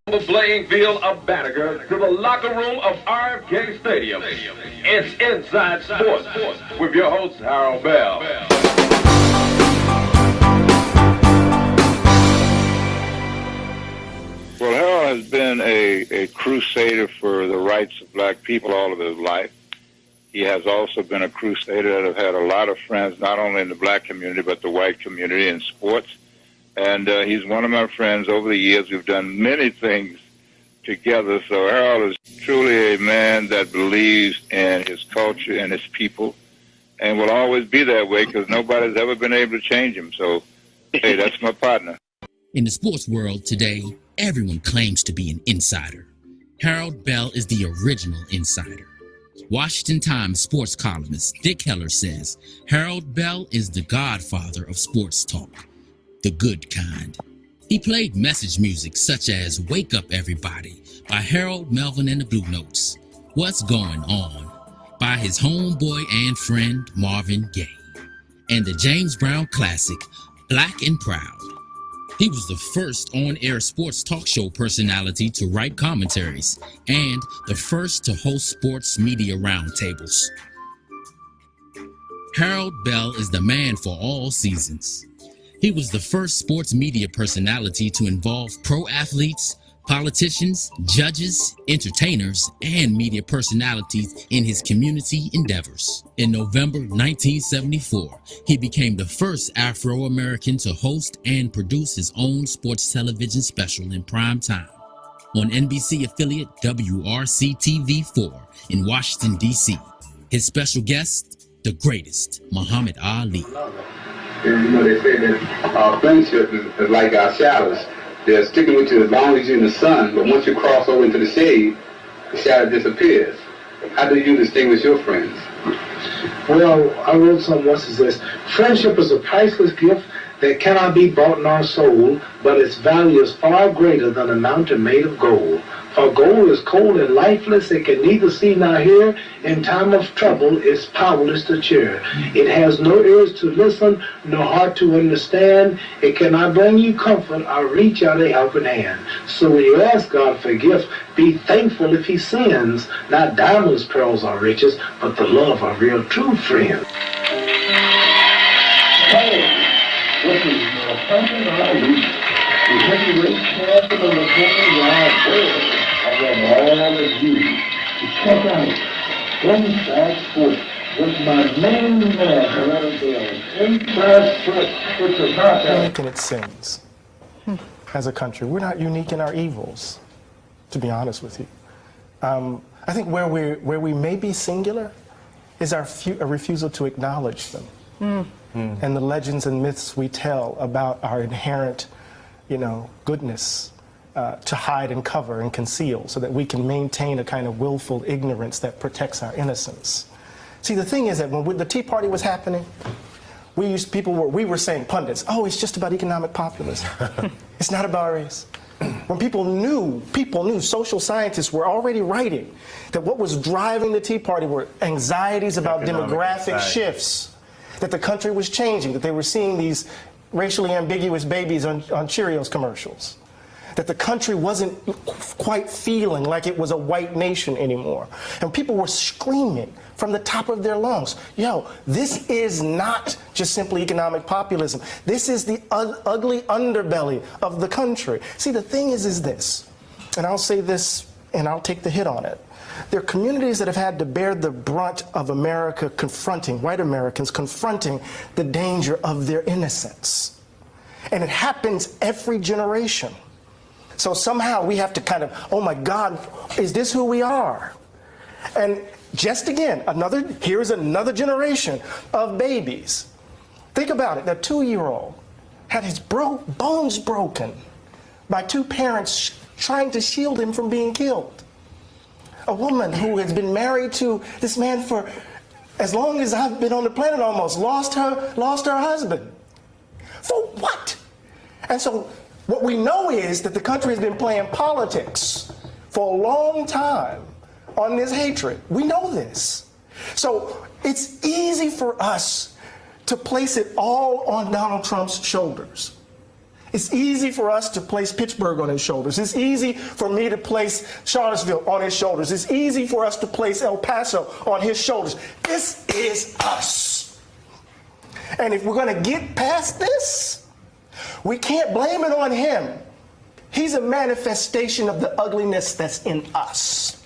The playing field of Banneker to the locker room of RFK Stadium. It's Inside Sports with your host, Harold Bell. Well, Harold has been a crusader for the rights of black people all of his life. He has also been a crusader that have had a lot of friends, not only in the black community, but the white community in sports. And he's one of my friends over the years. We've done many things together. So Harold is truly a man that believes in his culture and his people and will always be that way because nobody's ever been able to change him. So, hey, that's my partner. In the sports world today, everyone claims to be an insider. Harold Bell is the original insider. Washington Times sports columnist Dick Heller says Harold Bell is the godfather of sports talk, the good kind. He played message music such as Wake Up Everybody by Harold Melvin and the Blue Notes, What's Going On by his homeboy and friend Marvin Gaye, and the James Brown classic Black and Proud. He was the first on-air sports talk show personality to write commentaries and the first to host sports media roundtables. Harold Bell is the man for all seasons. He was the first sports media personality to involve pro athletes, politicians, judges, entertainers, and media personalities in his community endeavors. In November 1974, he became the first Afro-American to host and produce his own sports television special in prime time on NBC affiliate WRC-TV4 in Washington, D.C. His special guest, the greatest, Muhammad Ali. And they say that friendship is like our shadows. They're sticking with you as long as you're in the sun, but once you cross over into the shade, the shadow disappears. How do you distinguish your friends? Well, I wrote something once that says, friendship is a priceless gift that cannot be bought nor sold, but its value is far greater than a mountain made of gold. For gold is cold and lifeless, it can neither see nor hear. In time of trouble, it's powerless to cheer. It has no ears to listen, no heart to understand. It cannot bring you comfort or reach out a helping hand. So when you ask God for gifts, be thankful if he sends, not diamonds, pearls, or riches, but the love of real true friends. This is Muhammad Ali, the heavyweight champion of the whole wide world. I want all of you to check out Inside Sports with my main man, Harold Bell. Inside Sports, it's about that. Unique in its sins as a country. We're not unique in our evils, to be honest with you. I think where we may be singular is our refusal to acknowledge them. And the legends and myths we tell about our inherent, goodness to hide and cover and conceal so that we can maintain a kind of willful ignorance that protects our innocence. See, the thing is that when the Tea Party was happening, we were saying, pundits, oh, it's just about economic populism. It's not about race. When people knew, social scientists were already writing that what was driving the Tea Party were anxieties about demographic shifts, that the country was changing, that they were seeing these racially ambiguous babies on Cheerios commercials, that the country wasn't quite feeling like it was a white nation anymore. And people were screaming from the top of their lungs, yo, this is not just simply economic populism. This is the ugly underbelly of the country. See, the thing is this, and I'll say this and I'll take the hit on it. There are communities that have had to bear the brunt of America confronting, white Americans confronting the danger of their innocence. And it happens every generation. So somehow we have to kind of, oh my God, is this who we are? And just again, here's another generation of babies. Think about it, that 2-year-old had his bones broken by 2 parents trying to shield him from being killed. A woman who has been married to this man for as long as I've been on the planet almost, lost her husband. For what? And so what we know is that the country has been playing politics for a long time on this hatred. We know this. So it's easy for us to place it all on Donald Trump's shoulders. It's easy for us to place Pittsburgh on his shoulders. It's easy for me to place Charlottesville on his shoulders. It's easy for us to place El Paso on his shoulders. This is us. And if we're going to get past this, we can't blame it on him. He's a manifestation of the ugliness that's in us.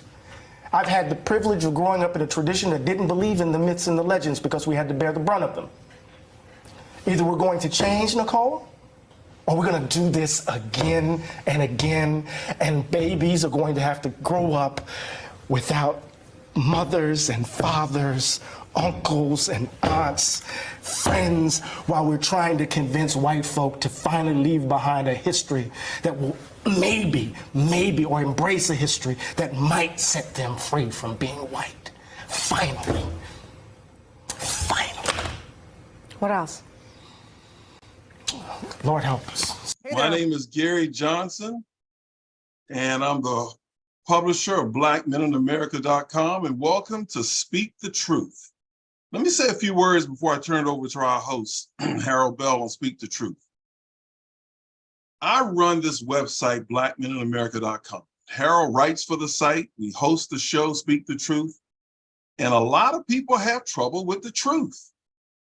I've had the privilege of growing up in a tradition that didn't believe in the myths and the legends because we had to bear the brunt of them. Either we're going to change, Nicole, or we're going to do this again and again, and babies are going to have to grow up without mothers and fathers, uncles and aunts, friends, while we're trying to convince white folk to finally leave behind a history that will maybe, or embrace a history that might set them free from being white. Finally. What else? Lord help us. My name is Gary Johnson, and I'm the publisher of BlackMenInAmerica.com, and welcome to Speak the Truth. Let me say a few words before I turn it over to our host, Harold Bell, on Speak the Truth. I run this website, BlackMenInAmerica.com. Harold writes for the site. We host the show, Speak the Truth, and a lot of people have trouble with the truth.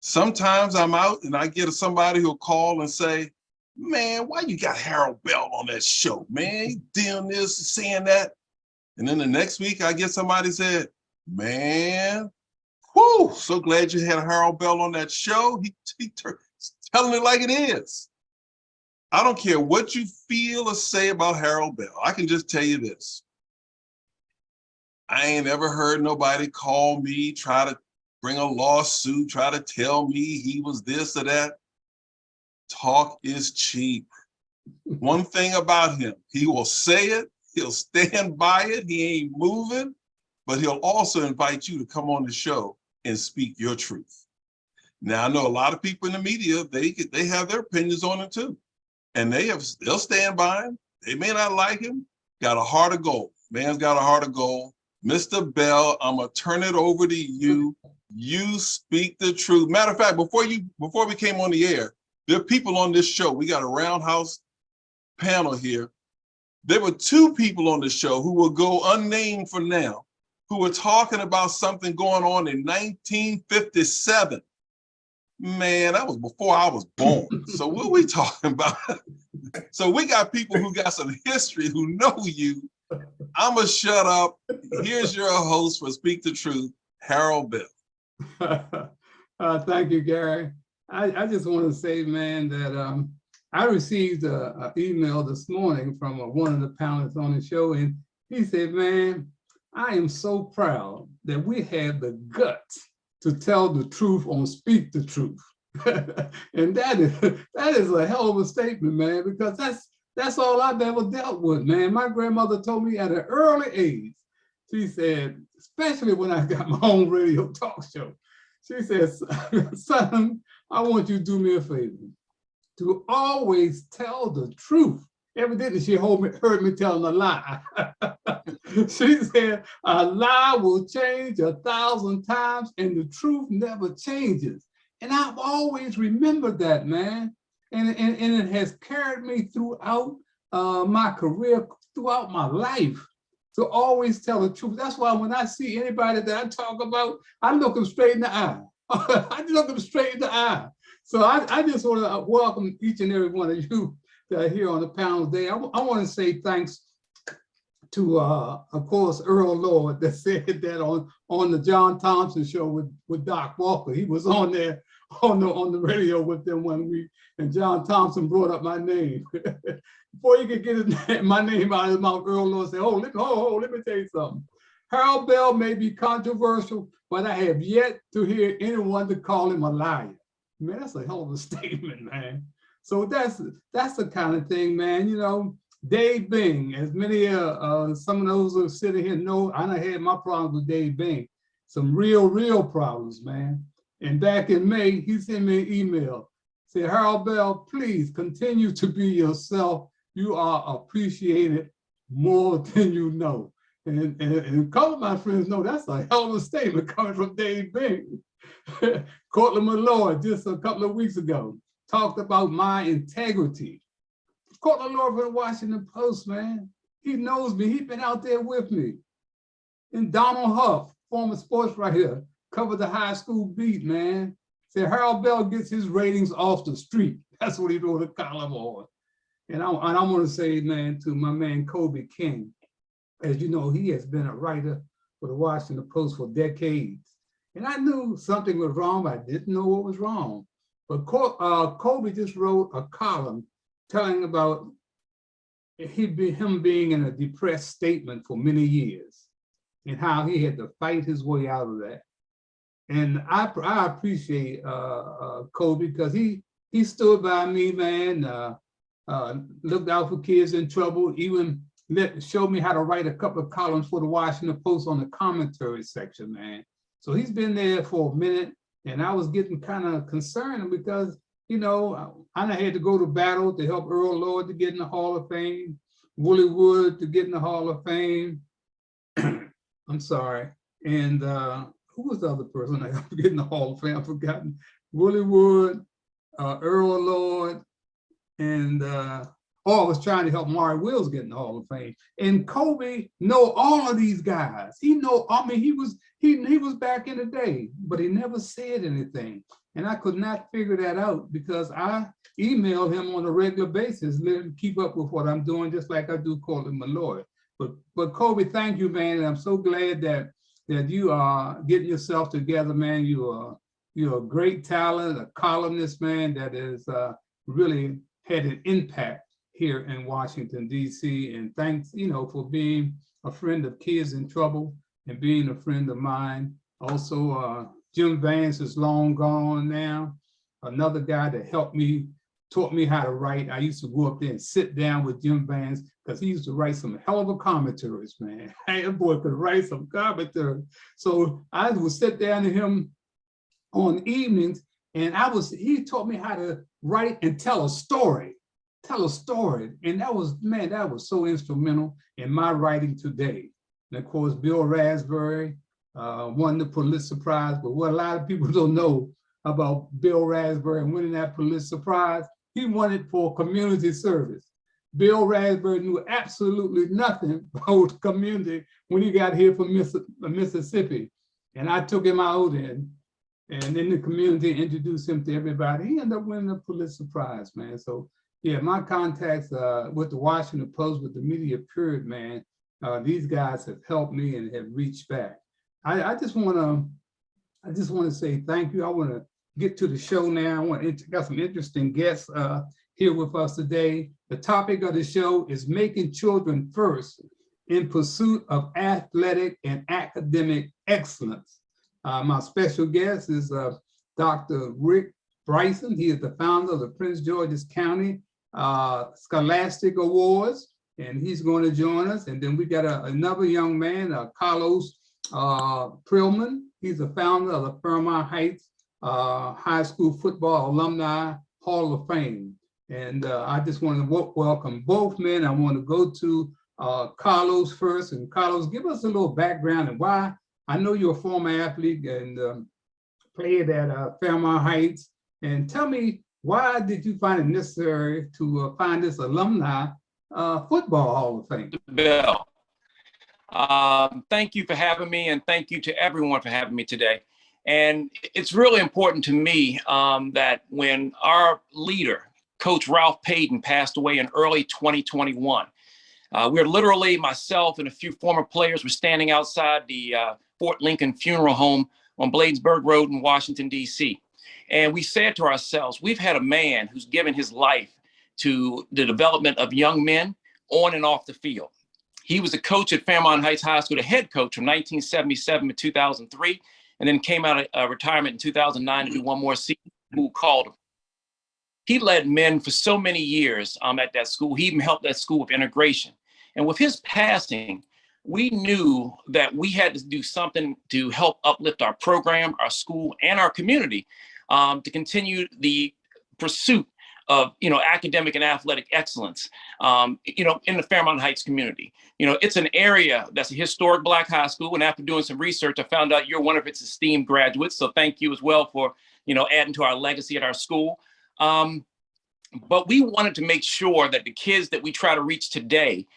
Sometimes I'm out and I get somebody who'll call and say, man, why you got Harold Bell on that show, man? He doing this, saying that. And then the next week I get somebody said, man, whoo, so glad you had Harold Bell on that show. He telling it like it is. I don't care what you feel or say about Harold Bell. I can just tell you this. I ain't ever heard nobody call me, try to bring a lawsuit, try to tell me he was this or that. Talk is cheap. One thing about him, he will say it, he'll stand by it, he ain't moving, but he'll also invite you to come on the show and speak your truth. Now, I know a lot of people in the media, they have their opinions on him too. And they'll stand by him. They may not like him, got a heart of gold. Man's got a heart of gold. Mr. Bell, I'm gonna turn it over to you. You speak the truth. Matter of fact, before we came on the air, there are people on this show. We got a roundhouse panel here. There were two people on the show who will go unnamed for now, who were talking about something going on in 1957. Man, that was before I was born. So what are we talking about? So we got people who got some history who know you. I'm gonna shut up. Here's your host for Speak the Truth, Harold Bell. Thank you, Gary. I just want to say, man, that I received an email this morning from one of the panelists on the show, and he said, man, I am so proud that we have the guts to tell the truth on Speak the Truth. And that is a hell of a statement, man, because that's all I've ever dealt with, man. My grandmother told me at an early age, she said, especially when I got my own radio talk show, she said, son, I want you to do me a favor, to always tell the truth. Evidently, she heard me telling a lie. She said, a lie will change 1,000 times and the truth never changes. And I've always remembered that, man. And it has carried me throughout my career, throughout my life, to always tell the truth. That's why when I see anybody that I talk about, I look them straight in the eye. I look them straight in the eye. So I just want to welcome each and every one of you that are here on the panel today. I want to say thanks to, of course, Earl Lord that said that on the John Thompson show with Doc Walker. He was on there on the radio with them one week, and John Thompson brought up my name. Before you could get my name out of his mouth, Earl Lord said, let me tell you something. Harold Bell may be controversial, but I have yet to hear anyone to call him a liar. Man, that's a hell of a statement, man. So that's the kind of thing, man. You know, Dave Bing, as many some of those who are sitting here know, I done had my problems with Dave Bing. Some real problems, man. And back in May, he sent me an email. Said, Harold Bell, please continue to be yourself. You are appreciated more than you know. And a couple of my friends know that's a hell of a statement coming from Dave Bing. Cortland Malloy, just a couple of weeks ago, talked about my integrity. Cortland Lloyd for the Washington Post, man. He knows me. He's been out there with me. And Donald Huff, former sports writer, covered the high school beat, man. Said Harold Bell gets his ratings off the street. That's what he wrote a column on. And I want to say, man, to my man Kobe King, as you know, he has been a writer for the Washington Post for decades. And I knew something was wrong, but I didn't know what was wrong. But Kobe just wrote a column telling about him being in a depressed statement for many years and how he had to fight his way out of that. And I appreciate Kobe because he stood by me, man, looked out for kids in trouble, even showed me how to write a couple of columns for the Washington Post on the commentary section, man. So he's been there for a minute, and I was getting kind of concerned because, you know, I had to go to battle to help Earl Lloyd to get in the Hall of Fame, Willie Wood to get in the Hall of Fame. I'm sorry. And who was the other person I got to get in the Hall of Fame? I've forgotten. Willie Wood, Earl Lloyd, and I was trying to help Maury Wills get in the Hall of Fame. And Kobe know all of these guys. He know, I mean, he was back in the day, but he never said anything. And I could not figure that out because I email him on a regular basis, let him keep up with what I'm doing, just like I do Cortland Lloyd. But Kobe, thank you, man. And I'm so glad that you are getting yourself together, man. You're a great talent, a columnist, man, that is really had an impact here in Washington, D.C. And thanks, you know, for being a friend of Kids in Trouble and being a friend of mine. Also, Jim Vance is long gone now. Another guy that helped me, taught me how to write. I used to go up there and sit down with Jim Vance because he used to write some hell of a commentaries, man. That boy could write some commentaries. So I would sit down to him on evenings, and he taught me how to write and tell a story. And that was so instrumental in my writing today. And of course, Bill Raspberry won the Pulitzer Prize, but what a lot of people don't know about Bill Raspberry winning that Pulitzer Prize, he won it for community service. Bill Raspberry knew absolutely nothing about community when he got here from Mississippi. And I took him out and in the community introduced him to everybody. He ended up winning the Pulitzer Prize, man. So yeah, my contacts with the Washington Post, with the media period, man, these guys have helped me and have reached back. I just want to say thank you. I want to get to the show now. Got some interesting guests here with us today. The topic of the show is making children first in pursuit of athletic and academic excellence. My special guest is Dr. Rick Bryson. He is the founder of the Prince George's County Scholastic Awards, and he's going to join us. And then we got another young man, Carlos Prillman. He's the founder of the Fairmont Heights High School Football Alumni Hall of Fame. And I just want to welcome both men. I want to go to Carlos first. And Carlos, give us a little background and why. I know you're a former athlete and played at Fairmont Heights. And tell me, why did you find it necessary to find this alumni football Hall of Fame? Bill, thank you for having me, and thank you to everyone for having me today. And it's really important to me that when our leader, Coach Ralph Payton, passed away in early 2021, we're literally, myself and a few former players were standing outside the Fort Lincoln Funeral Home on Bladensburg Road in Washington, D.C. And we said to ourselves, we've had a man who's given his life to the development of young men on and off the field. He was a coach at Fairmont Heights High School, the head coach from 1977 to 2003, and then came out of retirement in 2009 to do one more season. Who called him? He led men for so many years at that school. He even helped that school with integration. And with his passing, we knew that we had to do something to help uplift our program, our school, and our community to continue the pursuit of, academic and athletic excellence, in the Fairmont Heights community. It's an area that's a historic Black high school. And after doing some research, I found out you're one of its esteemed graduates. So thank you as well for, adding to our legacy at our school. But we wanted to make sure that the kids that we try to reach today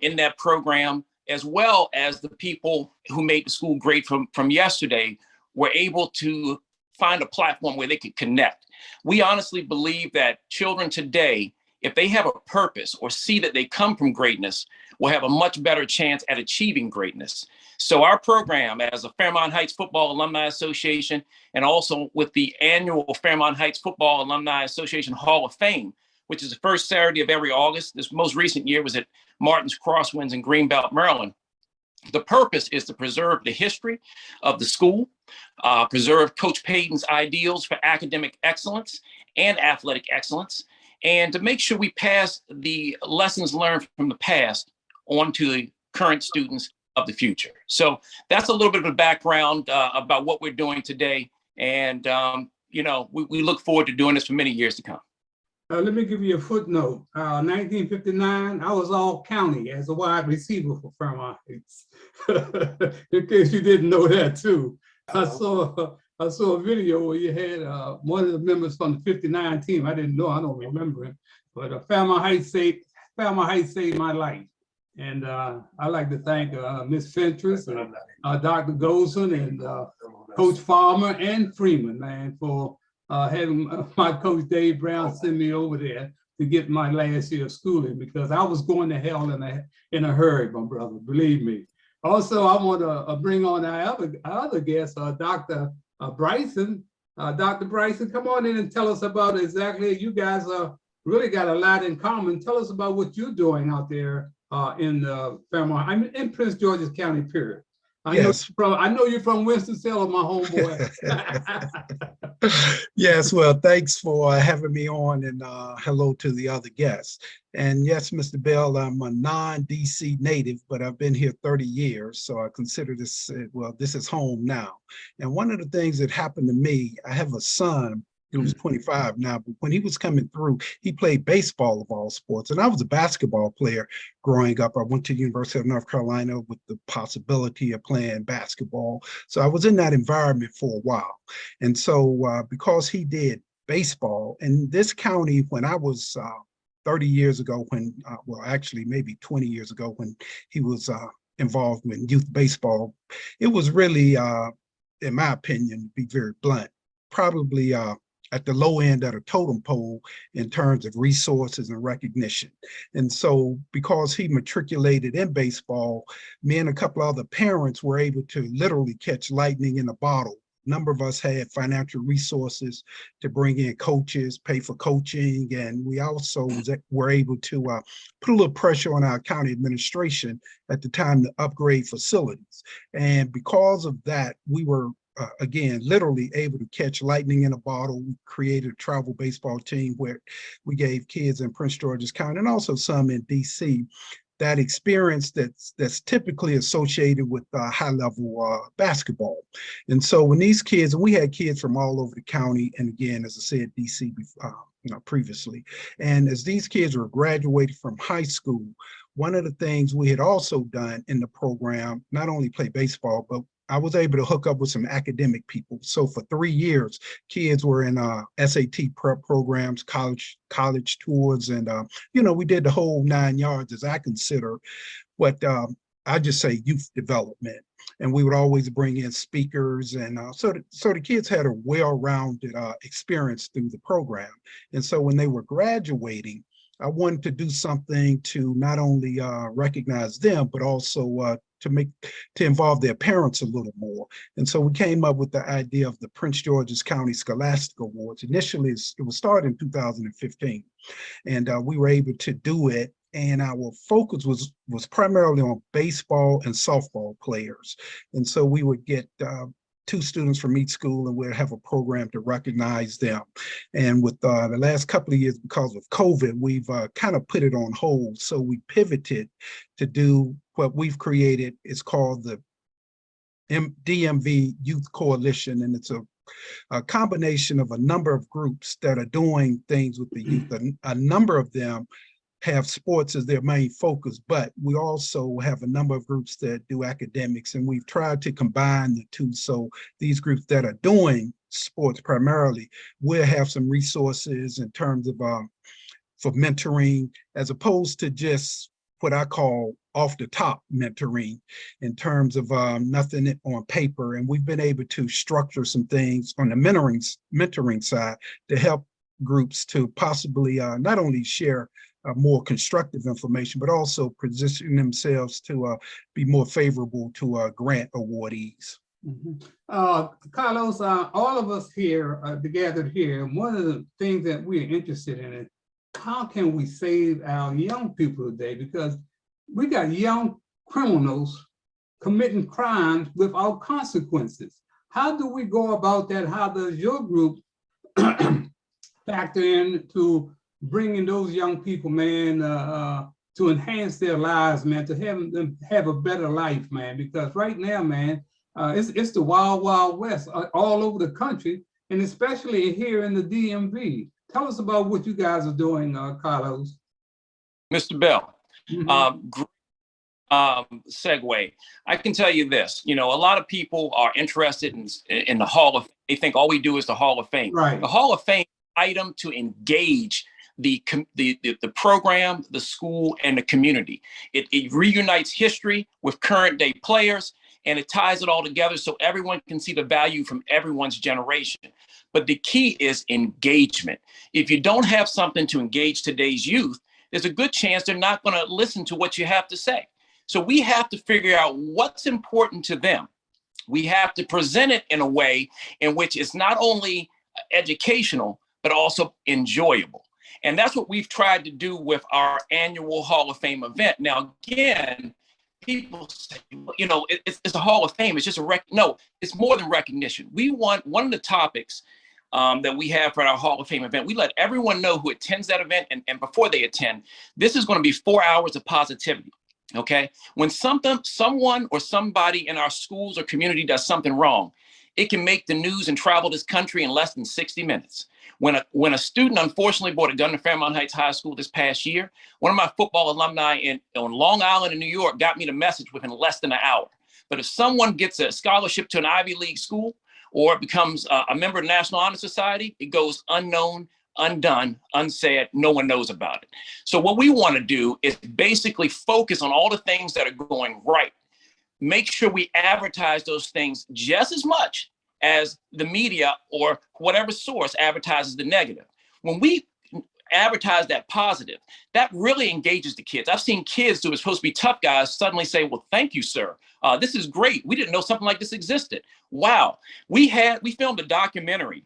in that program, as well as the people who made the school great from yesterday, were able to find a platform where they could connect. We honestly believe that children today, if they have a purpose or see that they come from greatness, will have a much better chance at achieving greatness. So our program, as a Fairmont Heights Football Alumni Association, and also with the annual Fairmont Heights Football Alumni Association Hall of Fame, which is the first Saturday of every August. This most recent year was at Martin's Crosswinds in Greenbelt, Maryland. The purpose is to preserve the history of the school, preserve Coach Payton's ideals for academic excellence and athletic excellence, and to make sure we pass the lessons learned from the past on to the current students of the future. So that's a little bit of a background about what we're doing today. And, we look forward to doing this for many years to come. Let me give you a footnote. 1959, I was all county as a wide receiver for Fairmont Heights. In case you didn't know that too. I saw a video where you had one of the members from the 59 team. I didn't know, I don't remember him, but Fairmont Heights saved my life. And I'd like to thank Ms. Fentress and Dr. Golson and Coach Farmer and Freeman, man, for having my coach Dave Brown send me over there to get my last year of schooling, because I was going to hell in a hurry, my brother, believe me. Also, I want to bring on our other guest, Dr. Bryson. Dr. Bryson, come on in and tell us about exactly, you guys really got a lot in common. Tell us about what you're doing out there in Fairmont, I'm in Prince George's County, period. I know you're from Winston-Salem, my homeboy. Yes, well, thanks for having me on, and hello to the other guests. And yes, Mr. Bell, I'm a non-DC native, but I've been here 30 years, so I consider this, this is home now. And one of the things that happened to me, I have a son who's 25 now, but when he was coming through, he played baseball of all sports. And I was a basketball player growing up. I went to the University of North Carolina with the possibility of playing basketball. So I was in that environment for a while. And so because he did baseball in this county, when I was 30 years ago, actually maybe 20 years ago, when he was involved in youth baseball, it was really, in my opinion, to be very blunt, probably at the low end of the totem pole in terms of resources and recognition. And so because he matriculated in baseball, me and a couple other parents were able to literally catch lightning in a bottle. A number of us had financial resources to bring in coaches, pay for coaching, and we also were able to put a little pressure on our county administration at the time to upgrade facilities. And because of that, we were again, literally able to catch lightning in a bottle. We created a travel baseball team where we gave kids in Prince George's County and also some in DC that experience that's typically associated with high-level basketball. And so when these kids, and we had kids from all over the county, and again, as I said, DC previously, and as these kids were graduating from high school, one of the things we had also done in the program, not only play baseball, but I was able to hook up with some academic people. So for 3 years, kids were in SAT prep programs, college tours, and we did the whole 9 yards, as I consider what I just say youth development. And we would always bring in speakers, and so the kids had a well-rounded experience through the program. And so when they were graduating, I wanted to do something to not only recognize them, but also to involve their parents a little more. And so we came up with the idea of the Prince George's County Scholastic Awards. Initially, it was started in 2015, and we were able to do it. And our focus was primarily on baseball and softball players. And so we would get 2 students from each school, and we'll have a program to recognize them. And with the last couple of years, because of COVID, we've kind of put it on hold. So we pivoted to do what we've created. It's called the DMV Youth Coalition, and it's a combination of a number of groups that are doing things with the youth. A number of them have sports as their main focus, but we also have a number of groups that do academics, and we've tried to combine the two. So these groups that are doing sports primarily will have some resources in terms of for mentoring, as opposed to just what I call off the top mentoring in terms of nothing on paper. And we've been able to structure some things on the mentoring side to help groups to possibly not only share more constructive information, but also position themselves to be more favorable to grant awardees. Carlos, all of us here gathered here, one of the things that we're interested in is how can we save our young people today? Because we got young criminals committing crimes without consequences. How do we go about that? How does your group factor in to bringing those young people, man, to enhance their lives, man, to have them have a better life, man? Because right now, man, it's the wild, wild west all over the country, and especially here in the DMV. Tell us about what you guys are doing, Carlos. Mr. Bell, great segue. I can tell you this, a lot of people are interested in the Hall of Fame. They think all we do is the Hall of Fame. Right. The Hall of Fame item to engage the program, the school, and the community. It reunites history with current day players, and it ties it all together so everyone can see the value from everyone's generation. But the key is engagement. If you don't have something to engage today's youth, there's a good chance they're not going to listen to what you have to say. So we have to figure out what's important to them. We have to present it in a way in which it's not only educational, but also enjoyable. And that's what we've tried to do with our annual Hall of Fame event. Now, again, people say, it's a Hall of Fame. It's just no, it's more than recognition. We want one of the topics that we have for our Hall of Fame event. We let everyone know who attends that event and before they attend, this is going to be 4 hours of positivity. Okay. When someone or somebody in our schools or community does something wrong, it can make the news and travel this country in less than 60 minutes. When a student unfortunately brought a gun to Fairmont Heights High School this past year, one of my football alumni on Long Island in New York got me the message within less than an hour. But if someone gets a scholarship to an Ivy League school or becomes a member of the National Honor Society, it goes unknown, undone, unsaid. No one knows about it. So what we want to do is basically focus on all the things that are going right. Make sure we advertise those things just as much as the media or whatever source advertises the negative. When we advertise that positive, that really engages the kids. I've seen kids who are supposed to be tough guys suddenly say, well, thank you, sir. This is great. We didn't know something like this existed. Wow. We filmed a documentary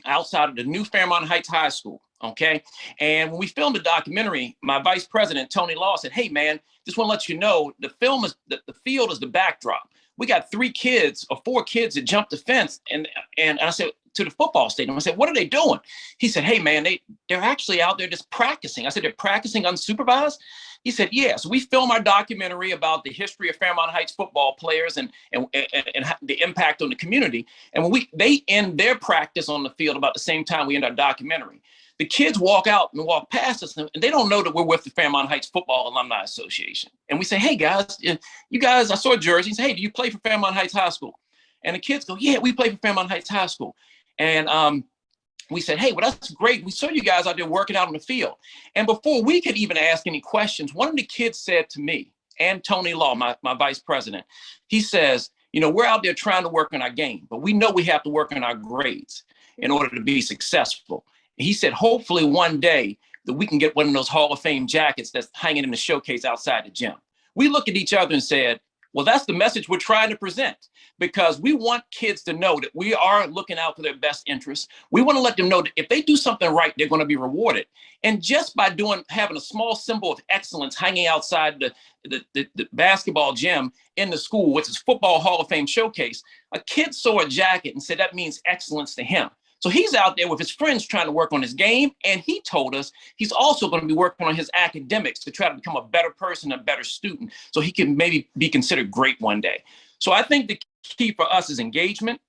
outside of the new Fairmont Heights High School. Okay. And when we filmed the documentary, my vice president, Tony Law, said, hey, man, just want to let you know, the field is the backdrop. We got 3 kids or 4 kids that jumped the fence. And I said to the football stadium, I said, what are they doing? He said, hey, man, they're actually out there just practicing. I said, they're practicing unsupervised? He said, yeah. So we film our documentary about the history of Fairmont Heights football players and the impact on the community. And when they end their practice on the field about the same time we end our documentary, the kids walk out and walk past us and they don't know that we're with the Fairmont Heights Football Alumni Association. And we say, hey guys, you guys, I saw a jersey. He said, hey, do you play for Fairmont Heights High School? And the kids go, yeah, we play for Fairmont Heights High School. And we said, hey, well, that's great. We saw you guys out there working out on the field. And before we could even ask any questions, one of the kids said to me and Tony Law, my vice president, he says, we're out there trying to work on our game, but we know we have to work on our grades in order to be successful. He said, hopefully one day that we can get one of those Hall of Fame jackets that's hanging in the showcase outside the gym. We looked at each other and said, well, that's the message we're trying to present, because we want kids to know that we are looking out for their best interests. We want to let them know that if they do something right, they're going to be rewarded. And just by having a small symbol of excellence hanging outside the basketball gym in the school, which is Football Hall of Fame Showcase, a kid saw a jacket and said that means excellence to him. So he's out there with his friends trying to work on his game. And he told us he's also going to be working on his academics to try to become a better person, a better student, so he can maybe be considered great one day. So I think the key for us is engagement.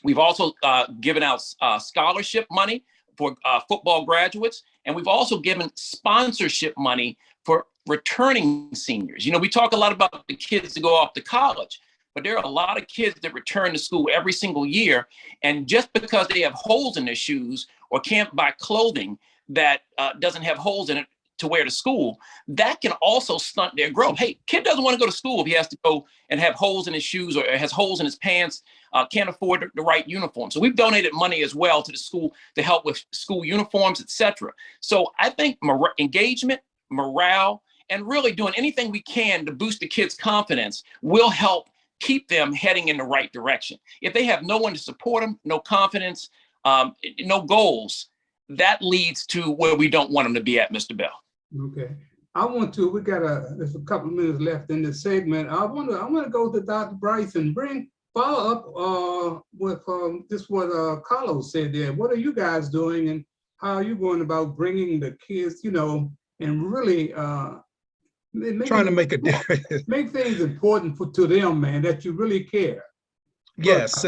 We've also given out scholarship money football graduates, and we've also given sponsorship money for returning seniors. We talk a lot about the kids that go off to college, but there are a lot of kids that return to school every single year, and just because they have holes in their shoes or can't buy clothing that doesn't have holes in it to wear to school, that can also stunt their growth. Hey, kid doesn't want to go to school if he has to go and have holes in his shoes or has holes in his pants, can't afford the right uniform. So we've donated money as well to the school to help with school uniforms, etc. So I think engagement, morale, and really doing anything we can to boost the kids' confidence will help keep them heading in the right direction. If they have no one to support them, no confidence, no goals, that leads to where we don't want them to be at, Mr. Bell. Okay. We got there's a couple of minutes left in this segment. I want to go to Dr. Bryce and follow up with just what Carlos said there. What are you guys doing, and how are you going about bringing the kids, and really trying to make a difference, make things important to them, man, that you really care. Yes,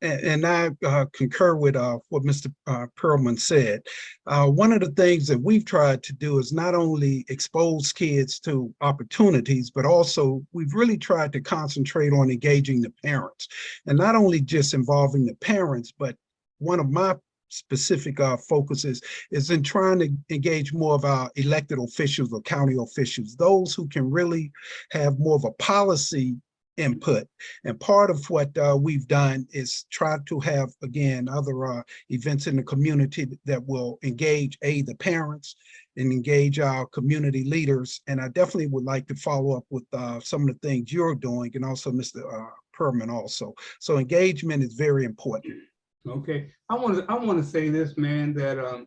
and I concur with what Mr. Perlman said. One of the things that we've tried to do is not only expose kids to opportunities, but also we've really tried to concentrate on engaging the parents, and not only just involving the parents, but one of my specific focuses is in trying to engage more of our elected officials or county officials, those who can really have more of a policy input. And part of what we've done is try to have, again, other events in the community that will engage the parents and engage our community leaders. And I definitely would like to follow up with some of the things you're doing, and also Mr. Perlman also. So engagement is very important. Okay, I want to say this, man, that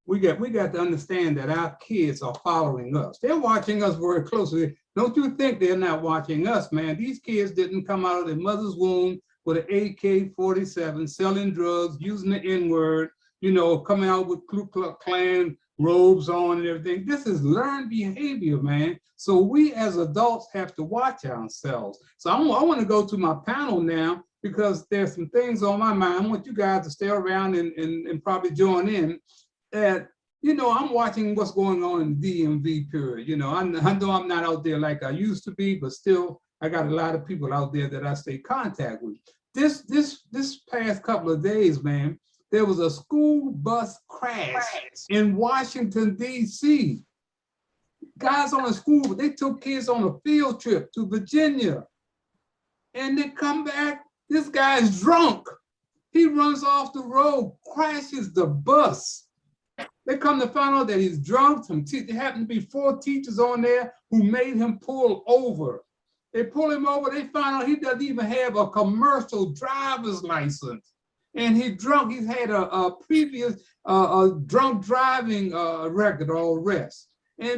we got to understand that our kids are following us. They're watching us very closely. Don't you think they're not watching us, man? These kids didn't come out of their mother's womb with an AK-47, selling drugs, using the N-word, coming out with Ku Klux Klan robes on and everything. This is learned behavior, man. So we as adults have to watch ourselves. So I want to go to my panel now, because there's some things on my mind. I want you guys to stay around and probably join in. I'm watching what's going on in the DMV period. I know I'm not out there like I used to be, but still, I got a lot of people out there that I stay in contact with. This past couple of days, man, there was a school bus crash in Washington, D.C. Guys on a school, they took kids on a field trip to Virginia, and they come back. This guy's drunk. He runs off the road, crashes the bus. They come to find out that he's drunk. There happened to be 4 teachers on there who made him pull over. They pull him over. They find out he doesn't even have a commercial driver's license. And he's drunk. He's had a previous drunk driving record or arrest.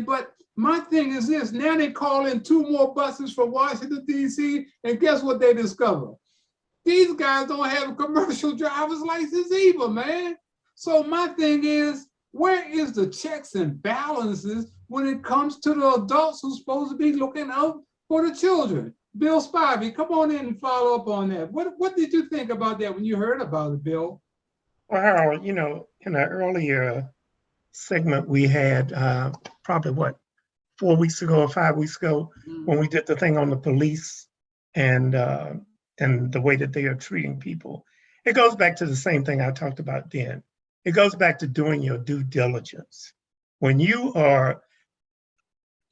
But my thing is this, now they call in 2 more buses from Washington, D.C., and guess what they discover? These guys don't have a commercial driver's license either, man. So my thing is, where is the checks and balances when it comes to the adults who's supposed to be looking out for the children? Bill Spivey, come on in and follow up on that. What did you think about that when you heard about it, Bill? Well, Harold, in an earlier segment we had probably 4 weeks ago or 5 weeks ago, when we did the thing on the police and the way that they are treating people. It goes back to the same thing I talked about then. It goes back to doing your due diligence. When you are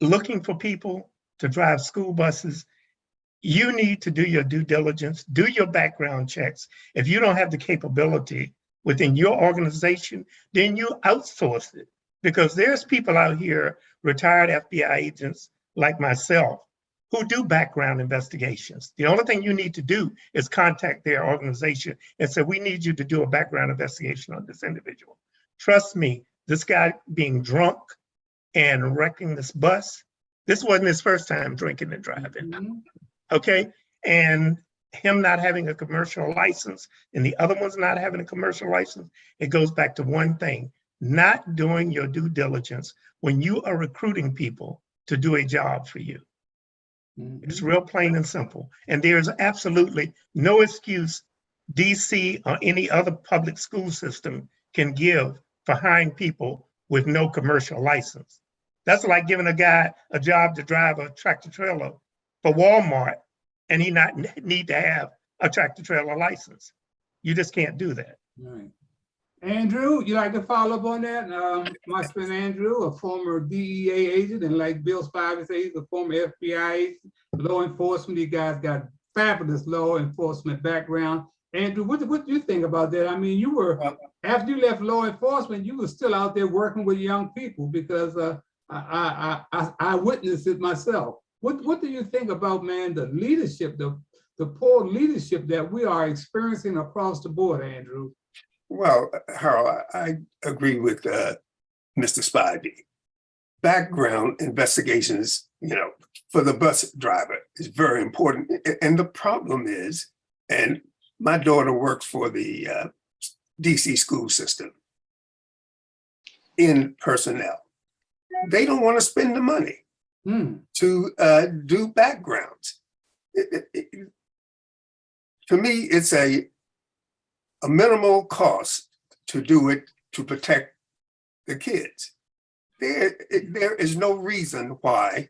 looking for people to drive school buses, you need to do your due diligence, do your background checks. If you don't have the capability within your organization, then you outsource it. Because there's people out here, retired FBI agents like myself, who do background investigations. The only thing you need to do is contact their organization and say, we need you to do a background investigation on this individual. Trust me, this guy being drunk and wrecking this bus, this wasn't his first time drinking and driving, okay? And him not having a commercial license and the other ones not having a commercial license, it goes back to one thing, not doing your due diligence when you are recruiting people to do a job for you. It's real plain and simple. And there's absolutely no excuse DC or any other public school system can give for hiring people with no commercial license. That's like giving a guy a job to drive a tractor trailer for Walmart and he not need to have a tractor trailer license. You just can't do that. Right. Andrew, you like to follow up on that? My friend Andrew, a former DEA agent, and like Bill Spivey says, he's a former FBI agent, law enforcement. You guys got fabulous law enforcement background. Andrew, what do you think about that? I mean, you were, after you left law enforcement, you were still out there working with young people, because I witnessed it myself. What do you think about, man, the leadership, the poor leadership that we are experiencing across the board, Andrew? Well, Harold, I agree with Mr. Spivey. Background investigations, for the bus driver is very important. And the problem is, and my daughter works for the DC school system in personnel. They don't want to spend the money to do backgrounds. To me, it's a minimal cost to do it to protect the kids. There is no reason why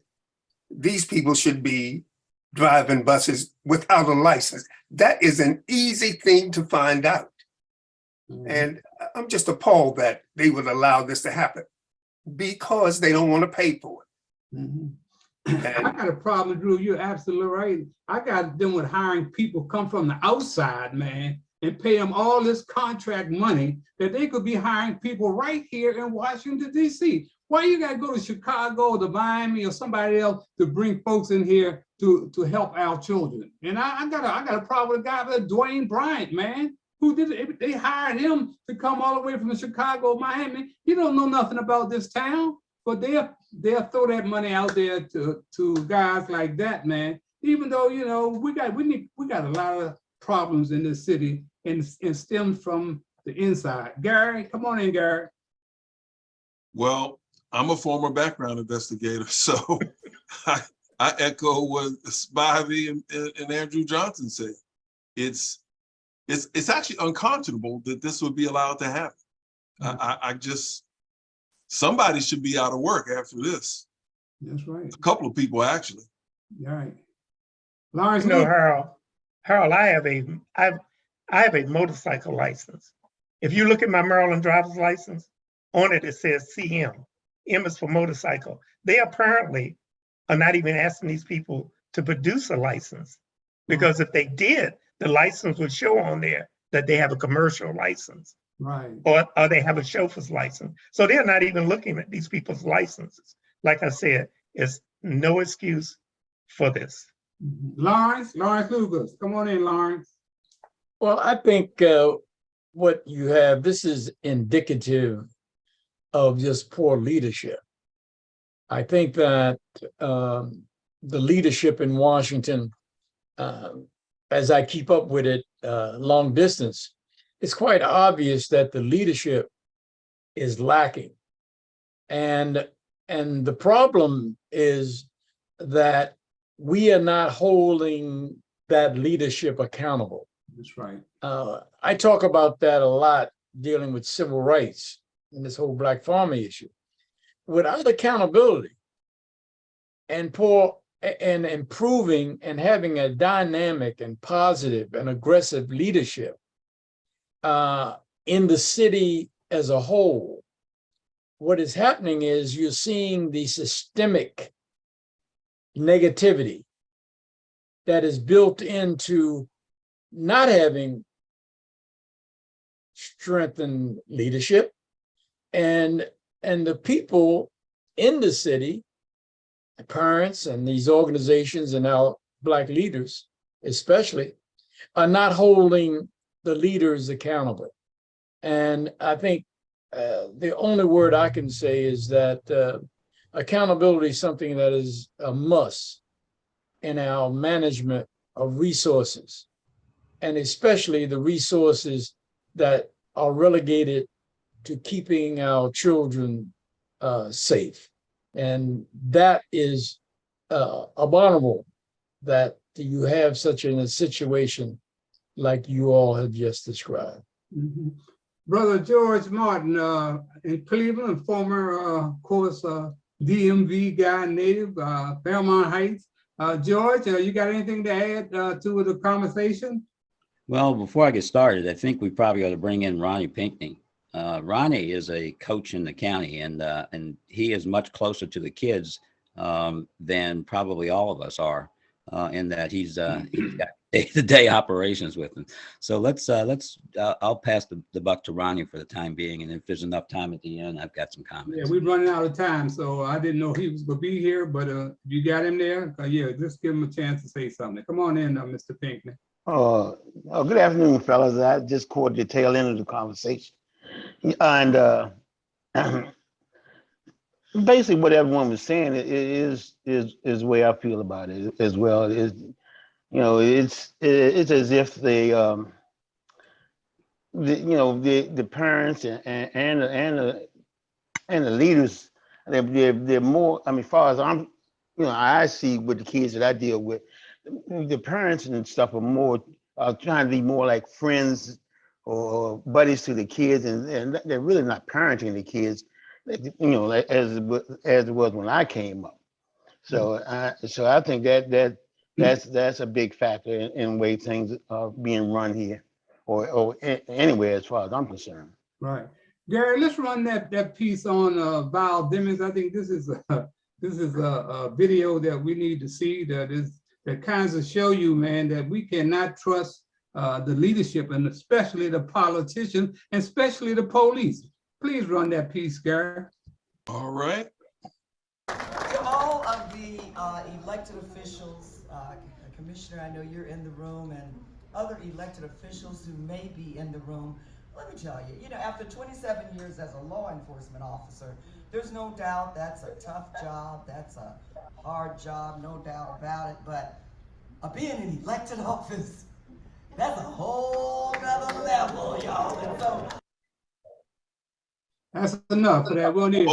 these people should be driving buses without a license. That is an easy thing to find out. And I'm just appalled that they would allow this to happen because they don't want to pay for it. I got a problem, Drew. You're absolutely right. I got them with hiring people come from the outside, man, and pay them all this contract money that they could be hiring people right here in Washington, D.C. Why you got to go to Chicago or to Miami or somebody else to bring folks in here to help our children? And I got a problem with a guy like Dwayne Bryant, man, who did it. They hired him to come all the way from Chicago, Miami. He don't know nothing about this town, but they'll throw that money out there to guys like that, man. Even though, we got a lot of problems in this city and stems from the inside. Gary, come on in, Gary. Well, I'm a former background investigator, so I echo what Spivey and Andrew Johnson said. It's actually unconscionable that this would be allowed to happen. I just, somebody should be out of work after this. That's right. A couple of people, actually. Right. Lawrence, Harold, I have a motorcycle license. If you look at my Maryland driver's license, on it says CM. M is for motorcycle. They apparently are not even asking these people to produce a license, because if they did, the license would show on there that they have a commercial license. Right. Or they have a chauffeur's license. So they're not even looking at these people's licenses. Like I said, it's no excuse for this. Lawrence Lucas, come on in, Lawrence. Well, I think what you have, this is indicative of just poor leadership. I think that the leadership in Washington, as I keep up with it long distance, it's quite obvious that the leadership is lacking. And the problem is that we are not holding that leadership accountable. That's right. I talk about that a lot dealing with civil rights and this whole Black farmer issue. Without accountability and improving and having a dynamic and positive and aggressive leadership in the city as a whole, what is happening is you're seeing the systemic negativity that is built into not having strengthened leadership, and the people in the city, the parents and these organizations and our Black leaders especially, are not holding the leaders accountable. And I think the only word I can say is that accountability is something that is a must in our management of resources, and especially the resources that are relegated to keeping our children safe. And that is abominable that you have such a situation like you all have just described. Brother George Martin in Cleveland, former, of course, DMV guy, native, Fairmont Heights. George, you got anything to add to the conversation? Well, before I get started, I think we probably ought to bring in Ronnie Pinkney. Ronnie is a coach in the county, and he is much closer to the kids than probably all of us are, in that he's got day-to-day operations with them. So I'll pass the buck to Ronnie for the time being, and if there's enough time at the end, I've got some comments. Yeah, we're running out of time, so I didn't know he was gonna be here, but you got him there? Yeah, just give him a chance to say something. Come on in, Mr. Pinkney. Good afternoon, fellas. I just caught the tail end of the conversation. And basically what everyone was saying is the way I feel about it as well. It's as if the parents and the leaders, they're more, I mean, as far as I see with the kids that I deal with, the parents and stuff are more trying to be more like friends or buddies to the kids, and they're really not parenting the kids, like as it was when I came up. So I think that's a big factor in the way things are being run here, or anywhere as far as I'm concerned. Right, Gary. Let's run that piece on Val Demings. I think this is a video that we need to see that kinds of show you, man, that we cannot trust the leadership, and especially the politicians, and especially the police. Please run that piece, Gary. All right. To all of the elected officials, Commissioner, I know you're in the room, and other elected officials who may be in the room, let me tell you, after 27 years as a law enforcement officer, there's no doubt that's a tough job, that's a hard job, no doubt about it, but being in elected office, that's a whole nother level, y'all. And so that's enough for that. Really?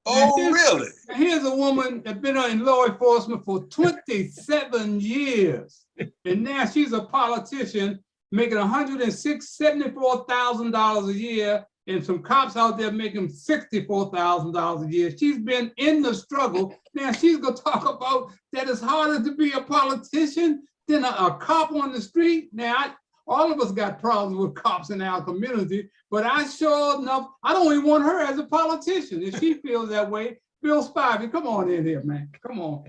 Really? Here's a woman that's been in law enforcement for 27 years, and now she's a politician making $174,000 a year, and some cops out there making $64,000 a year. She's been in the struggle. Now she's gonna talk about that it's harder to be a politician than a cop on the street. Now, all of us got problems with cops in our community, but I sure enough, I don't even want her as a politician. If she feels that way, Bill Spivey, come on in here, man. Come on.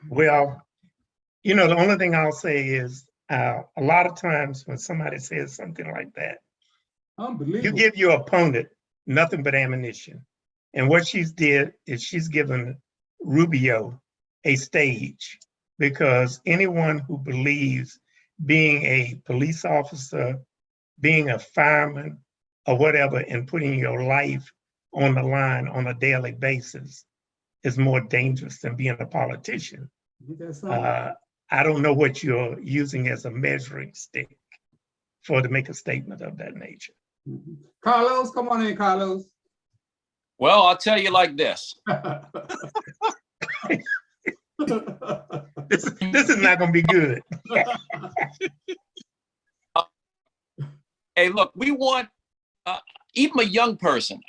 Well, the only thing I'll say is a lot of times when somebody says something like that, you give your opponent nothing but ammunition. And what she's did is she's given Rubio a stage, because anyone who believes being a police officer, being a fireman, or whatever, and putting your life on the line on a daily basis is more dangerous than being a politician. I don't know what you're using as a measuring stick to make a statement of that nature. Carlos, come on in, Carlos. Well, I'll tell you like this. This is not going to be good. Hey, look, we want even a young person.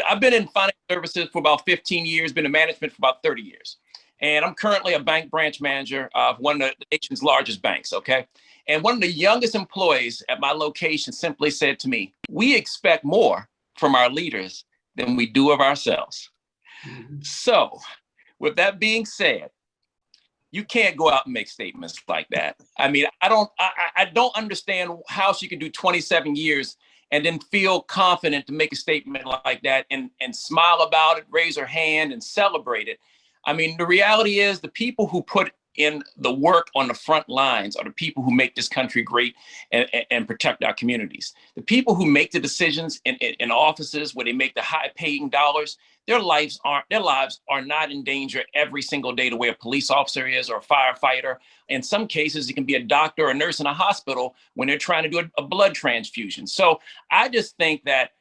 I've been in financial services for about 15 years, been in management for about 30 years. And I'm currently a bank branch manager of one of the nation's largest banks, okay? And one of the youngest employees at my location simply said to me, we expect more from our leaders than we do of ourselves. So with that being said, you can't go out and make statements like that. I mean, I don't understand how she can do 27 years and then feel confident to make a statement like that and smile about it, raise her hand and celebrate it. I mean, the reality is the people who put in the work on the front lines are the people who make this country great and protect our communities. The people who make the decisions in offices where they make the high paying dollars, their lives are not in danger every single day the way a police officer is or a firefighter. In some cases, it can be a doctor or a nurse in a hospital when they're trying to do a blood transfusion. So I just think that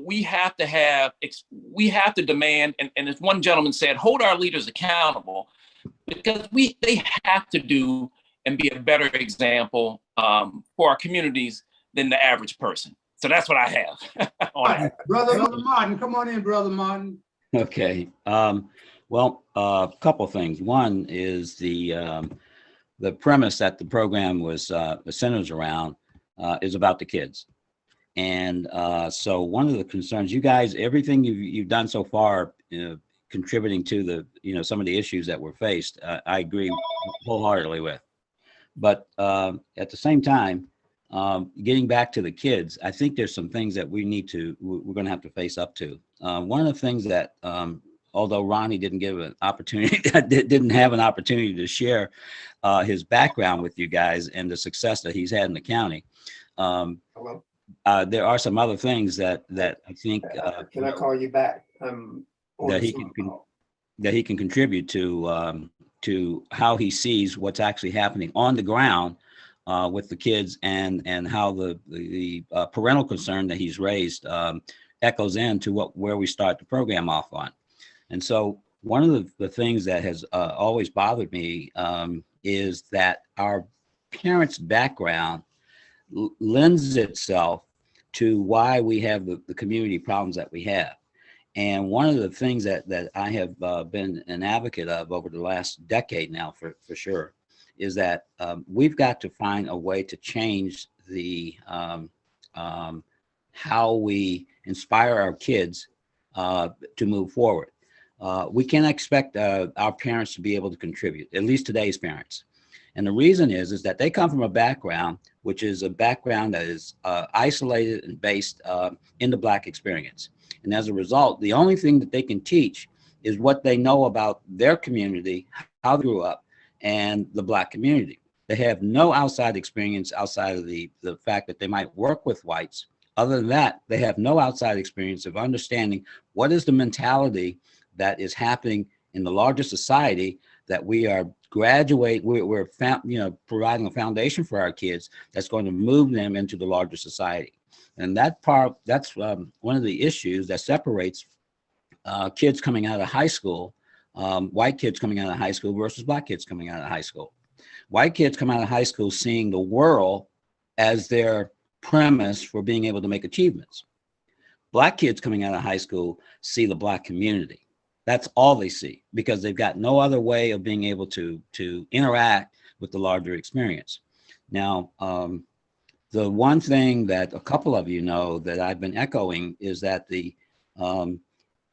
we have to demand, and as one gentleman said, hold our leaders accountable, because they have to do and be a better example for our communities than the average person. So that's what I have on that. Brother Martin, come on in, Brother Martin. Okay. Well, a couple things. One is the premise that the program was centers around is about the kids. And so one of the concerns, you guys, everything you've done so far, contributing to the, some of the issues that were faced, I agree wholeheartedly with. But at the same time, getting back to the kids, I think there's some things that we're going to have to face up to. One of the things that, although Ronnie didn't give an opportunity, didn't have an opportunity to share his background with you guys and the success that he's had in the county. There are some other things that I think. Can I call you back? That he can contribute to how he sees what's actually happening on the ground with the kids, and how the parental concern that he's raised echoes into where we start the program off on. And so one of the things that has always bothered me is that our parents' background lends itself to why we have the community problems that we have. And one of the things that I have been an advocate of over the last decade now, for sure, is that we've got to find a way to change the how we inspire our kids to move forward. We can't expect our parents to be able to contribute, at least today's parents. And the reason is that they come from a background, which is a background that is isolated and based in the Black experience. And as a result, the only thing that they can teach is what they know about their community, how they grew up, and the Black community. They have no outside experience outside of the fact that they might work with whites. Other than that, they have no outside experience of understanding what is the mentality that is happening in the larger society that we are we're providing a foundation for our kids that's going to move them into the larger society. And that's one of the issues that separates kids coming out of high school, white kids coming out of high school versus Black kids coming out of high school. White kids come out of high school seeing the world as their premise for being able to make achievements. Black kids coming out of high school see the Black community. That's all they see, because they've got no other way of being able to interact with the larger experience. Now, the one thing that a couple of you know that I've been echoing is that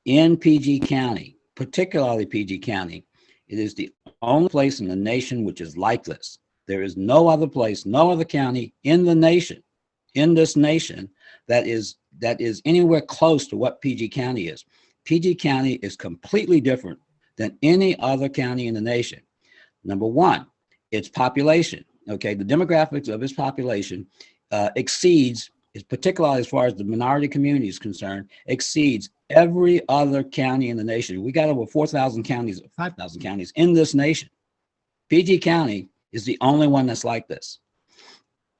in PG County, particularly PG County, it is the only place in the nation which is like this. There is no other place, no other county in the nation, in this nation, that is anywhere close to what PG County is. PG County is completely different than any other county in the nation. Number one, its population. Okay, the demographics of its population exceeds, particularly as far as the minority community is concerned, exceeds every other county in the nation. We got over 4,000 counties, 5,000 counties in this nation. PG County is the only one that's like this.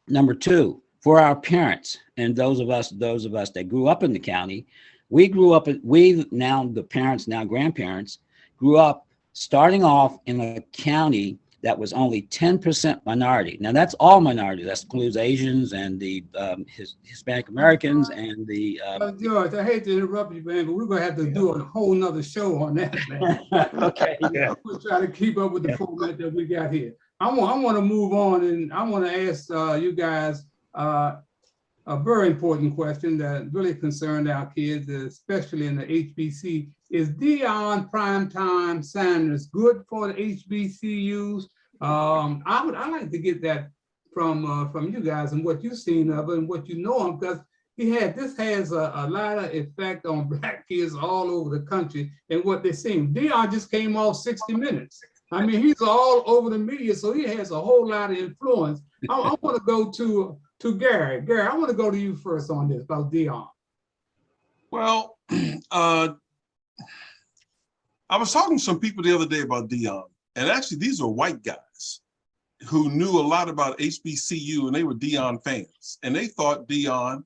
Number two, for our parents and those of us that grew up in the county, the parents, now grandparents, grew up starting off in a county that was only 10% minority. Now that's all minority. That includes Asians and the Hispanic Americans and the. George, I hate to interrupt you, man, but we're gonna have to do a whole nother show on that, man. Okay. Yeah. We'll try to keep up with the format that we got here. I want to move on, and I want to ask you guys a very important question that really concerned our kids, especially in the HBC. Is Deion Primetime Sanders good for the HBCUs? I'd like to get that from you guys and what you've seen of it and what you know of, because this has a lot of effect on Black kids all over the country and what they're seeing. Deion just came off 60 Minutes. I mean, he's all over the media, so he has a whole lot of influence. I want to go to Gary. Gary, I want to go to you first on this about Deion. Well, I was talking to some people the other day about Deion, and actually these are white guys who knew a lot about HBCU, and they were Deion fans, and they thought Deion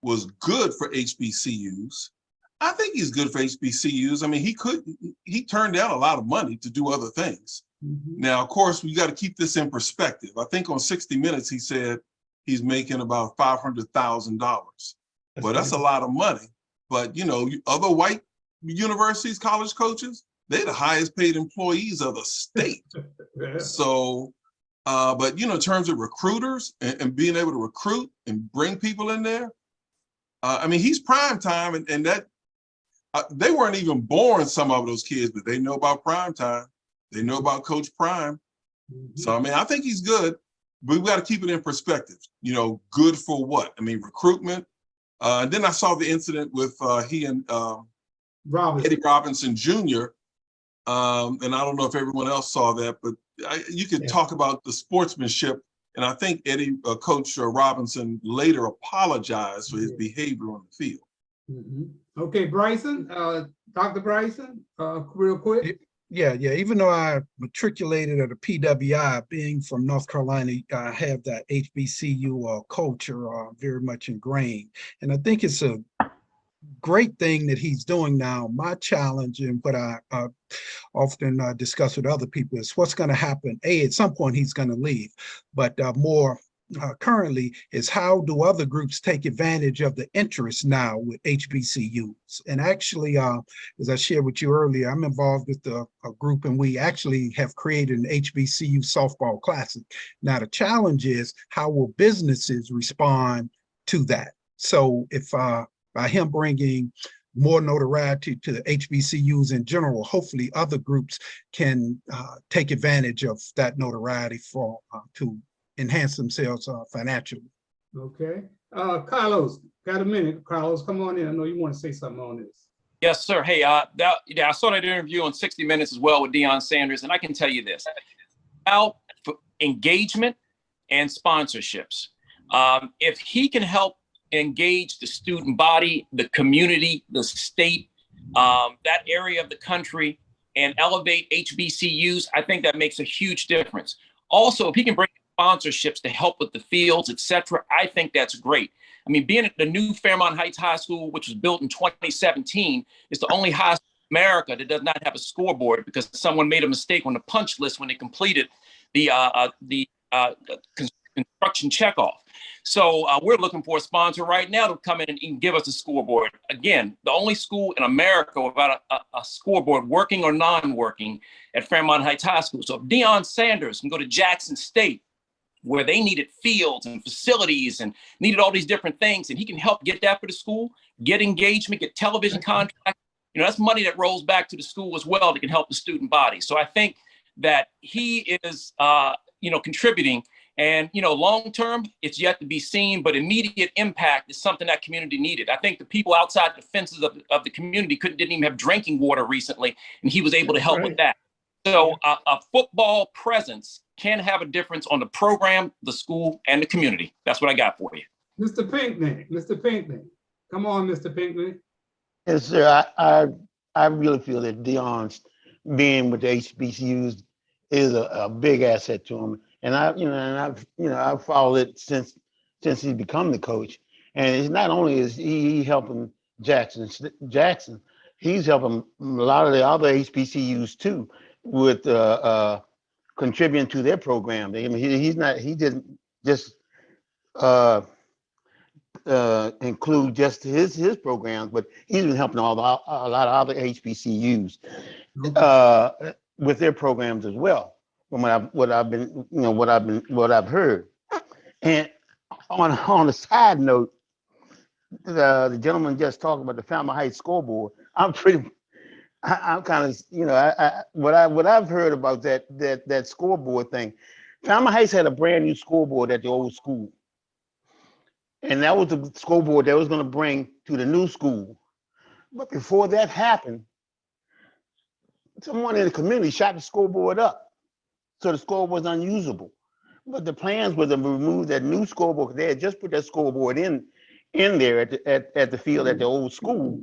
was good for HBCUs. I think he's good for HBCUs. I mean, he turned down a lot of money to do other things. Mm-hmm. Now, of course, we got to keep this in perspective. I think on 60 Minutes, he said he's making about $500,000. Well, that's a lot of money. But, you know, other white universities, college coaches, they're the highest paid employees of the state. So, but, you know, in terms of recruiters and being able to recruit and bring people in there, I mean, he's prime time, and that they weren't even born, some of those kids, but they know about prime time. They know about Coach Prime. So, I mean, I think he's good, but we've got to keep it in perspective. You know, good for what? I mean, recruitment. And then I saw the incident with he and Eddie Robinson Jr. And I don't know if everyone else saw that, but you could talk about the sportsmanship. And I think Coach Robinson later apologized for his behavior on the field. Okay, Bryson, Dr. Bryson, real quick. Yeah. Even though I matriculated at a PWI, being from North Carolina, I have that HBCU culture very much ingrained. And I think it's a great thing that he's doing now. My challenge and what I often discuss with other people is what's going to happen. At some point he's going to leave, but more currently is how do other groups take advantage of the interest now with HBCUs? And actually, as I shared with you earlier, I'm involved with a group, and we actually have created an HBCU softball classic. Now the challenge is how will businesses respond to that? So if by him bringing more notoriety to the HBCUs in general, hopefully other groups can take advantage of that notoriety for to enhance themselves financially. Okay. Carlos, got a minute. Carlos, come on in. I know you want to say something on this. Yes, sir. Hey, I saw that interview on 60 Minutes as well with Deion Sanders, and I can tell you this. About engagement and sponsorships. If he can help engage the student body, the community, the state, that area of the country, and elevate HBCUs, I think that makes a huge difference. Also, if he can bring sponsorships to help with the fields, etc., I think that's great. I mean, being at the new Fairmont Heights High School, which was built in 2017, is the only high school in America that does not have a scoreboard because someone made a mistake on the punch list when they completed the construction checkoff. So we're looking for a sponsor right now to come in and give us a scoreboard. Again, the only school in America without a scoreboard, working or non-working, at Fairmont Heights High School. So if Deion Sanders can go to Jackson State, where they needed fields and facilities and needed all these different things, and he can help get that for the school, get engagement, get television contracts, you know, that's money that rolls back to the school as well that can help the student body. So I think that he is, contributing. And, long-term, it's yet to be seen, but immediate impact is something that community needed. I think the people outside the fences of the community didn't even have drinking water recently, and he was able to help with that. So a football presence can have a difference on the program, the school, and the community. That's what I got for you. Mr. Pinckney. Come on, Mr. Pinckney. Yes, sir. I really feel that Deion's being with the HBCUs is a big asset to him. And I've followed it since he's become the coach. And it's not only is he helping Jackson, he's helping a lot of the other HBCUs too with contributing to their program. I mean, he didn't just include just his programs, but he's been helping a lot of other HBCUs with their programs as well. From what I've heard. And on a side note, the gentleman just talked about the Fairmont Heights scoreboard. I'm kind of, what I've heard about that scoreboard thing. Fairmont Heights had a brand new scoreboard at the old school. And that was the scoreboard that was going to bring to the new school. But before that happened, someone in the community shot the scoreboard up. So the scoreboard was unusable. But the plans were to remove that new scoreboard. They had just put that scoreboard in there at the field at the old school.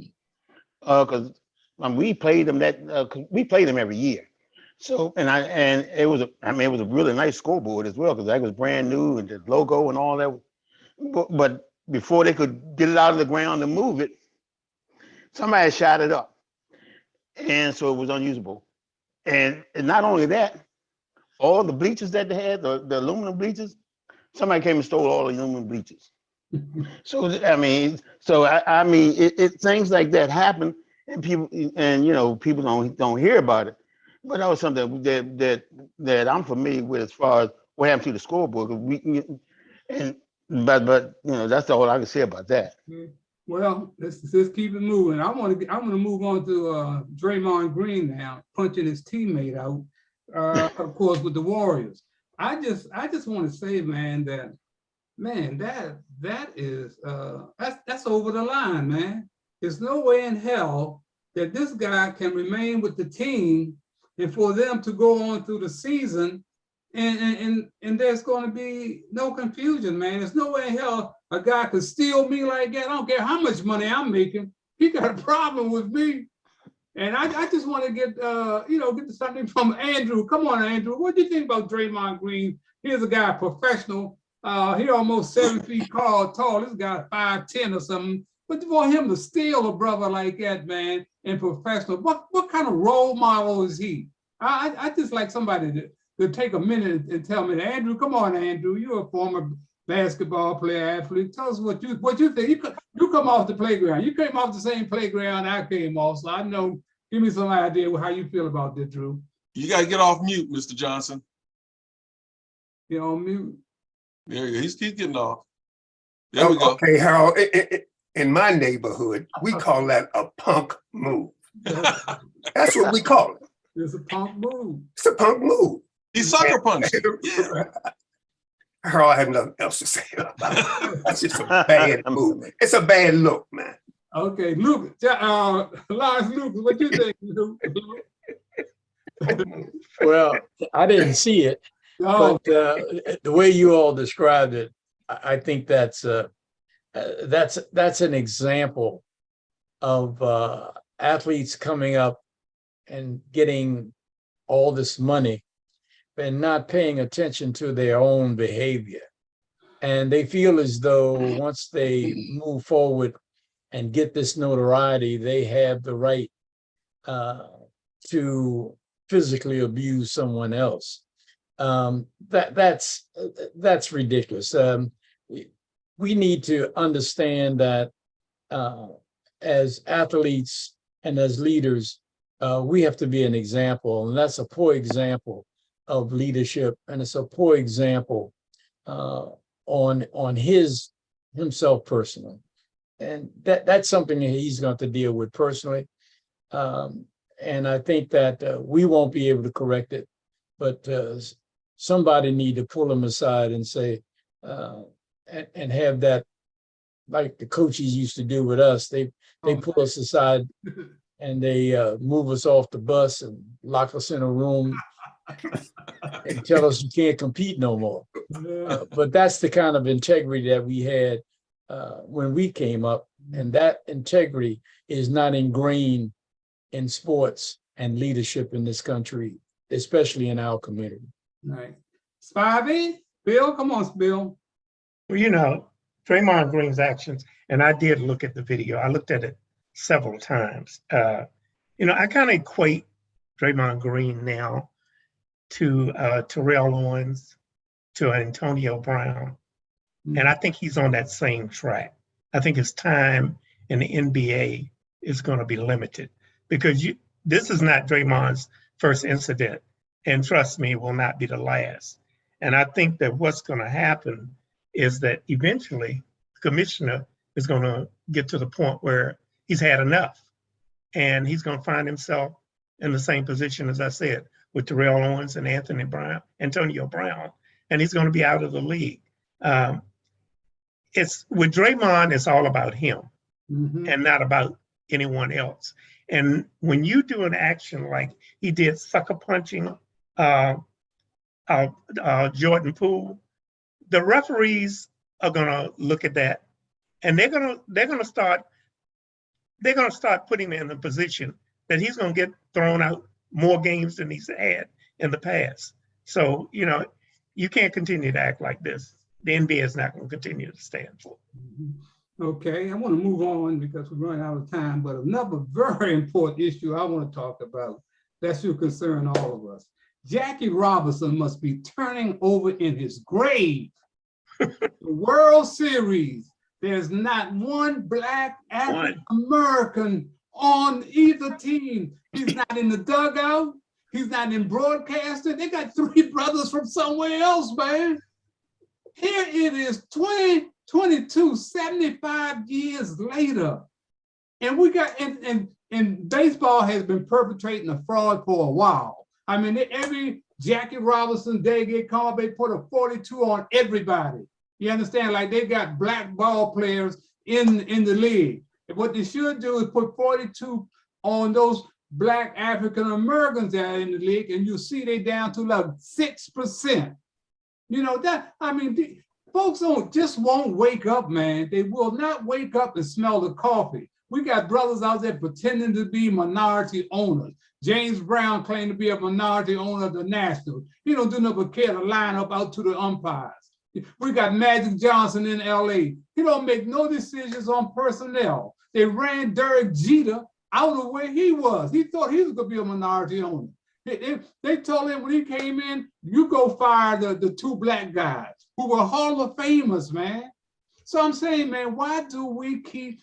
Because we played them we played them every year. So and it was a really nice scoreboard as well, because that was brand new and the logo and all that. But before they could get it out of the ground and move it, somebody shot it up. And so it was unusable. And not only that, all the bleachers that they had, the aluminum bleachers, somebody came and stole all the human bleachers. So I mean, things like that happen, and people don't hear about it. But that was something that I'm familiar with as far as what happened to the scoreboard. But that's all I can say about that. Well, let's keep it moving. I want to move on to Draymond Green now, punching his teammate out, of course, with the Warriors. I just want to say, man, that is that's over the line, man. There's no way in hell that this guy can remain with the team and for them to go on through the season and there's going to be no confusion, man. There's no way in hell a guy could steal me like that. I don't care how much money I'm making. He got a problem with me. And I just want to get get something from Andrew. Come on, Andrew. What do you think about Draymond Green? Here's a guy, professional. He almost 7 feet tall. This guy 5'10" or something. But for him to steal a brother like that, man, and professional, what kind of role model is he? I just like somebody to take a minute and tell me, Andrew, come on, Andrew, you're a former basketball player, athlete. Tell us what you think. You come off the playground. You came off the same playground I came off, so I know. Give me some idea how you feel about this, Drew. You got to get off mute, Mr. Johnson. You're on mute. There you go. He's getting off. There we go. Okay, Harold. In my neighborhood, we call that a punk move. That's what we call it. It's a punk move. It's a punk move. He sucker punched. Yeah. Harold, I have nothing else to say about it. That's just a bad move. It's a bad look, man. Okay, Luke, Lars Lucas, what you think, Luke? Well, I didn't see it, but the way you all described it, I think that's an example of athletes coming up and getting all this money and not paying attention to their own behavior. And they feel as though once they move forward and get this notoriety, they have the right to physically abuse someone else. That's ridiculous. We need to understand that as athletes and as leaders, we have to be an example, and that's a poor example of leadership, and it's a poor example on himself personally. And that's something that he's going to deal with personally. And I think that we won't be able to correct it, but somebody need to pull him aside and say, and have that, like the coaches used to do with us. They pull us aside and they move us off the bus and lock us in a room and tell us you can't compete no more. But that's the kind of integrity that we had when we came up, and that integrity is not ingrained in sports and leadership in this country, especially in our community. Right. Spivey, Bill, come on, Bill. Well, Draymond Green's actions, and I did look at the video. I looked at it several times. I kind of equate Draymond Green now to Terrell Owens, to Antonio Brown. And I think he's on that same track. I think his time in the NBA is going to be limited because this is not Draymond's first incident. And trust me, it will not be the last. And I think that what's going to happen is that eventually the commissioner is going to get to the point where he's had enough. And he's going to find himself in the same position, as I said, with Terrell Owens and Antonio Brown, and he's going to be out of the league. It's with Draymond, it's all about him and not about anyone else. And when you do an action like he did, sucker punching Jordan Poole, the referees are going to look at that, and they're going to start putting him in a position that he's going to get thrown out more games than he's had in the past. So you can't continue to act like this. The NBA is not going to continue to stand for it. Okay, I want to move on because we're running out of time, but another very important issue I want to talk about that should concern all of us. Jackie Robinson must be turning over in his grave The World Series, there's not one black African American on either team. He's not in the dugout. He's not in broadcasting. They got 3 brothers from somewhere else, man. Here it is, 2022, 75 years later. And we got, and baseball has been perpetrating a fraud for a while. I mean, every Jackie Robinson day get called, they put a 42 on everybody. You understand? Like they got black ball players in the league. And what they should do is put 42 on those black African Americans that are in the league, and you see they down to like 6%. You know that, I mean, folks won't wake up, man. They will not wake up and smell the coffee. We got brothers out there pretending to be minority owners. James Brown claimed to be a minority owner of the Nationals. He don't do nothing but care to line up out to the umpires. We got Magic Johnson in LA. He don't make no decisions on personnel. They ran Derek Jeter out of where he was. He thought he was gonna be a minority owner. They told him when he came in, you go fire the 2 black guys who were Hall of Famers, man. So I'm saying, man, why do we keep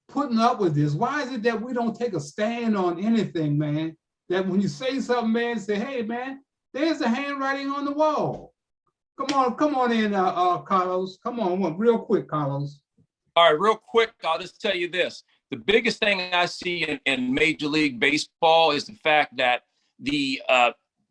putting up with this? Why is it that we don't take a stand on anything, man? That when you say something, man, say, hey, man, there's the handwriting on the wall. Come on in, Carlos. Come on, real quick, Carlos. All right, real quick, I'll just tell you this. The biggest thing I see in Major League Baseball is the fact that the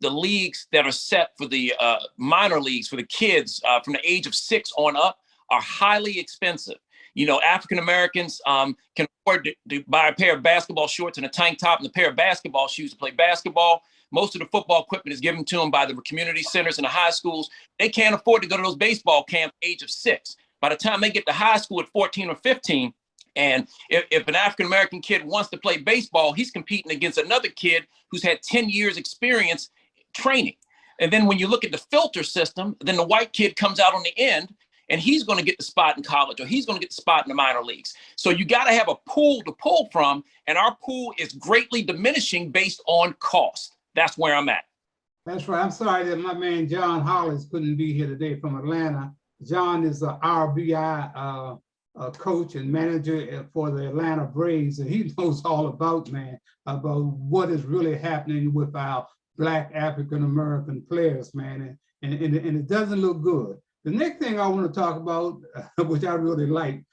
leagues that are set for the minor leagues for the kids from the age of 6 on up are highly expensive. You know, African Americans can afford to buy a pair of basketball shorts and a tank top and a pair of basketball shoes to play basketball. Most of the football equipment is given to them by the community centers and the high schools. They can't afford to go to those baseball camps at the age of 6. By the time they get to high school at 14 or 15, and if an African-American kid wants to play baseball, he's competing against another kid who's had 10 years experience training. And then when you look at the filter system, then the white kid comes out on the end and he's going to get the spot in college or he's going to get the spot in the minor leagues. So you got to have a pool to pull from, and our pool is greatly diminishing based on cost. That's where I'm at. That's right. I'm sorry that my man John Hollis couldn't be here today from Atlanta. John is a RBI coach and manager for the Atlanta Braves, and he knows all about what is really happening with our black African American players, man, and it doesn't look good. The next thing I want to talk about, which I really like,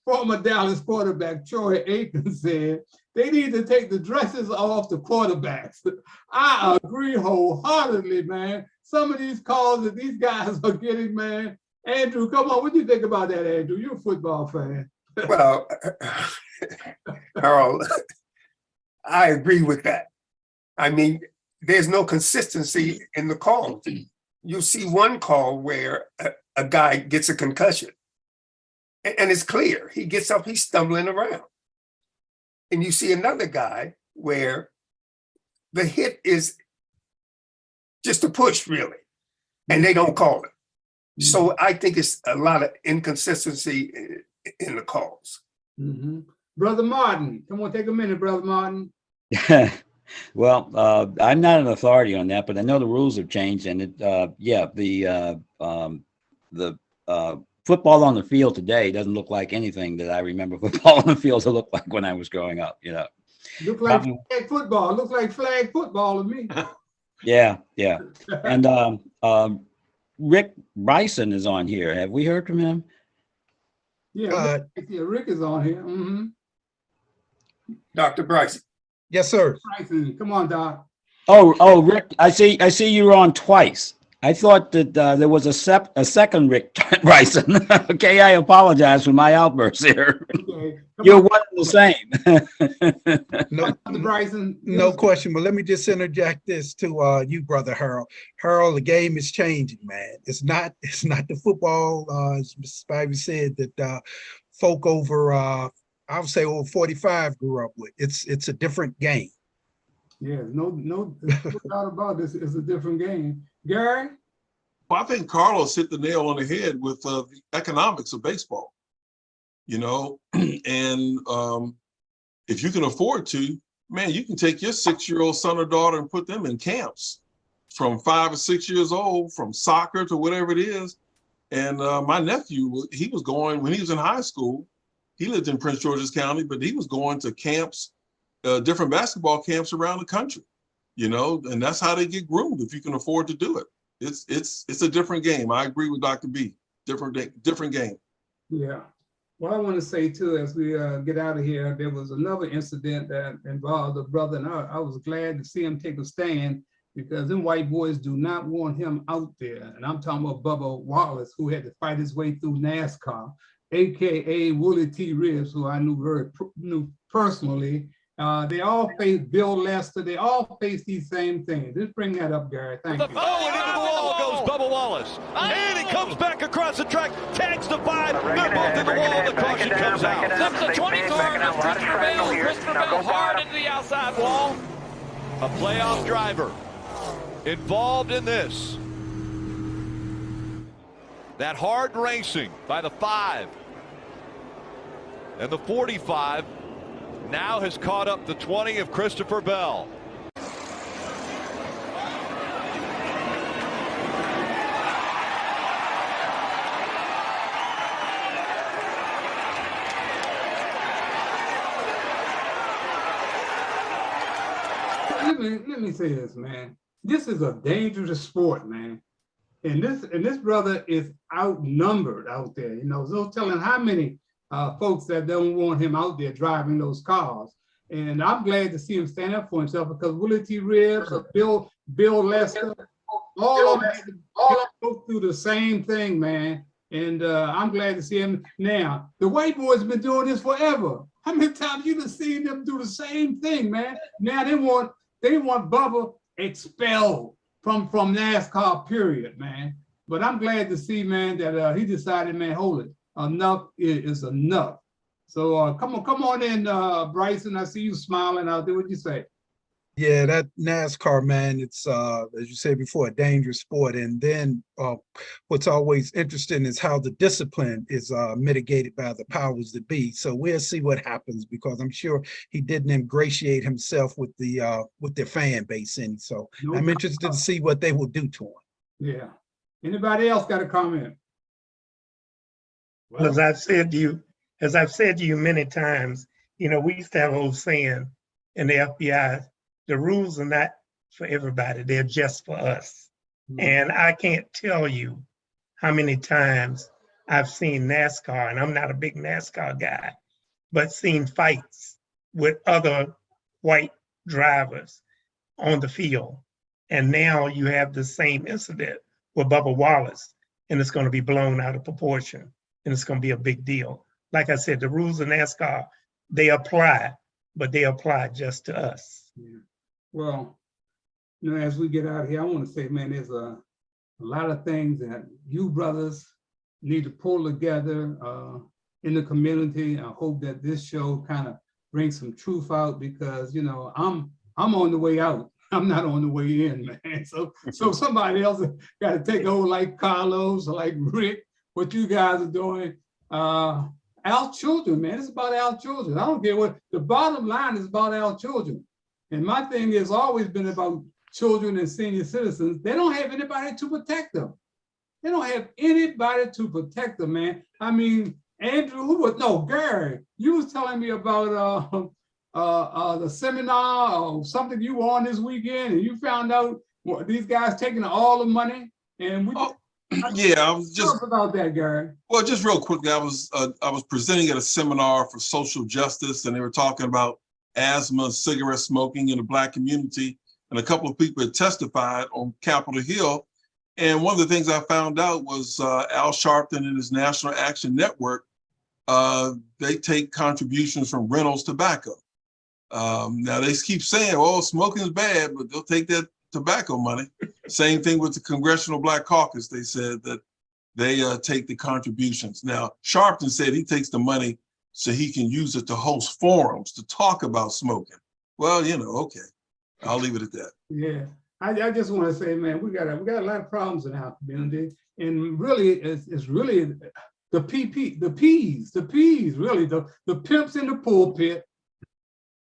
former Dallas quarterback Troy Aikman said they need to take the dresses off the quarterbacks. I agree wholeheartedly, man. Some of these calls that these guys are getting, man. Andrew, come on, what do you think about that, Andrew? You're a football fan. Well, Harold, I agree with that. I mean, there's no consistency in the call. You see one call where a guy gets a concussion, and it's clear. He gets up, he's stumbling around. And you see another guy where the hit is just a push, really, and they don't call it. So I think it's a lot of inconsistency in the calls. Mm-hmm. Brother Martin, come on, take a minute, Brother Martin. Well, I'm not an authority on that, but I know the rules have changed, and the football on the field today doesn't look like anything that I remember football on the field to look like when I was growing up. You know, look like flag football. Look like flag football to me. Yeah, and Rick Bryson is on here. Have we heard from him? Yeah, Rick is on here. Mm-hmm. Dr. Bryson. Yes, sir. Bryson, come on, Doc. Oh, Rick, I see you were on twice. I thought that there was a second Rick Bryson. Okay, I apologize for my outburst here. Okay. You're one and the same. No question, but let me just interject this to you, Brother Harold. Harold, the game is changing, man. It's not the football, as Mr. Spivey said, that folk over, I would say over 45 grew up with. It's a different game. Yeah, no doubt about this. It's a different game. Gary? Well, I think Carlos hit the nail on the head with the economics of baseball, you know, and if you can afford to, man, you can take your 6-year-old son or daughter and put them in camps from 5 or 6 years old, from soccer to whatever it is, And my nephew, he was going, when he was in high school, he lived in Prince George's County, but he was going to camps, different basketball camps around the country, you know, and that's how they get groomed if you can afford to do it. It's a different game. I agree with Dr. B. Different game. Yeah. What I want to say too, as we get out of here, there was another incident that involved a brother, and I was glad to see him take a stand, because them white boys do not want him out there. And I'm talking about Bubba Wallace, who had to fight his way through NASCAR, AKA Willie T. Ribbs, who I knew personally. They all face Bill Lester. They all face these same things. Just bring that up, Gary. Thank you. Oh, and into the wall goes Bubba Wallace. And he comes back across the track, tags the 5. They're both in the wall. The caution comes out. That's the 20 car of Christopher Bell. Christopher Bell hard into the outside wall. A playoff driver involved in this. That hard racing by the 5. And the 45 now has caught up the 20 of Christopher Bell. Let me say this, man. This is a dangerous sport, man. And this brother is outnumbered out there. You know, no telling how many folks that don't want him out there driving those cars. And I'm glad to see him stand up for himself, because Willie T. Ribbs, Bill Lester, all of them go through the same thing, man. And I'm glad to see him now. The white boys have been doing this forever. How many times you have seen them do the same thing, man? Now they want Bubba expelled from NASCAR, period, man. But I'm glad to see, man, that he decided, man, hold it. Enough is enough. So come on in, Bryson. I see you smiling out there. What you say? Yeah, that NASCAR, man, it's, as you said before, a dangerous sport. And then what's always interesting is how the discipline is mitigated by the powers that be. So we'll see what happens, because I'm sure he didn't ingratiate himself with their fan base. And so I'm interested to see what they will do to him. Yeah. Anybody else got a comment? Well, as I've said to you many times, you know, we used to have an old saying in the FBI, the rules are not for everybody, they're just for us. And I can't tell you how many times I've seen NASCAR, and I'm not a big NASCAR guy, but seen fights with other white drivers on the field. And now you have the same incident with Bubba Wallace, and it's going to be blown out of proportion, and it's going to be a big deal. Like I said, the rules of NASCAR, they apply, but they apply just to us. Yeah. Well, you know, as we get out of here, I want to say, man, there's a lot of things that you brothers need to pull together in the community. I hope that this show kind of brings some truth out, because, you know, I'm on the way out. I'm not on the way in, man. So somebody else got to take over, like Carlos or like Rick, what you guys are doing. Our children, man, it's about our children. I don't care what, the bottom line is about our children. And my thing has always been about children and senior citizens. They don't have anybody to protect them. They don't have anybody to protect them, man. I mean, Andrew, Gary, you was telling me about the seminar or something you were on this weekend, and you found out these guys taking all the money. And we yeah, I was just about that, Gary. Well, just real quickly, I was presenting at a seminar for social justice, and they were talking about asthma, cigarette smoking in the Black community, and a couple of people had testified on Capitol Hill. And one of the things I found out was Al Sharpton and his National Action Network, they take contributions from Reynolds Tobacco. Now they keep saying, oh, smoking is bad, but they'll take that tobacco money. Same thing with the Congressional Black Caucus. They said that they take the contributions. Now, Sharpton said he takes the money so he can use it to host forums to talk about smoking. Well, you know, okay, I'll leave it at that. Yeah, I just want to say, man, we got a lot of problems in our community, and really, it's really the P's, really, the pimps in the pulpit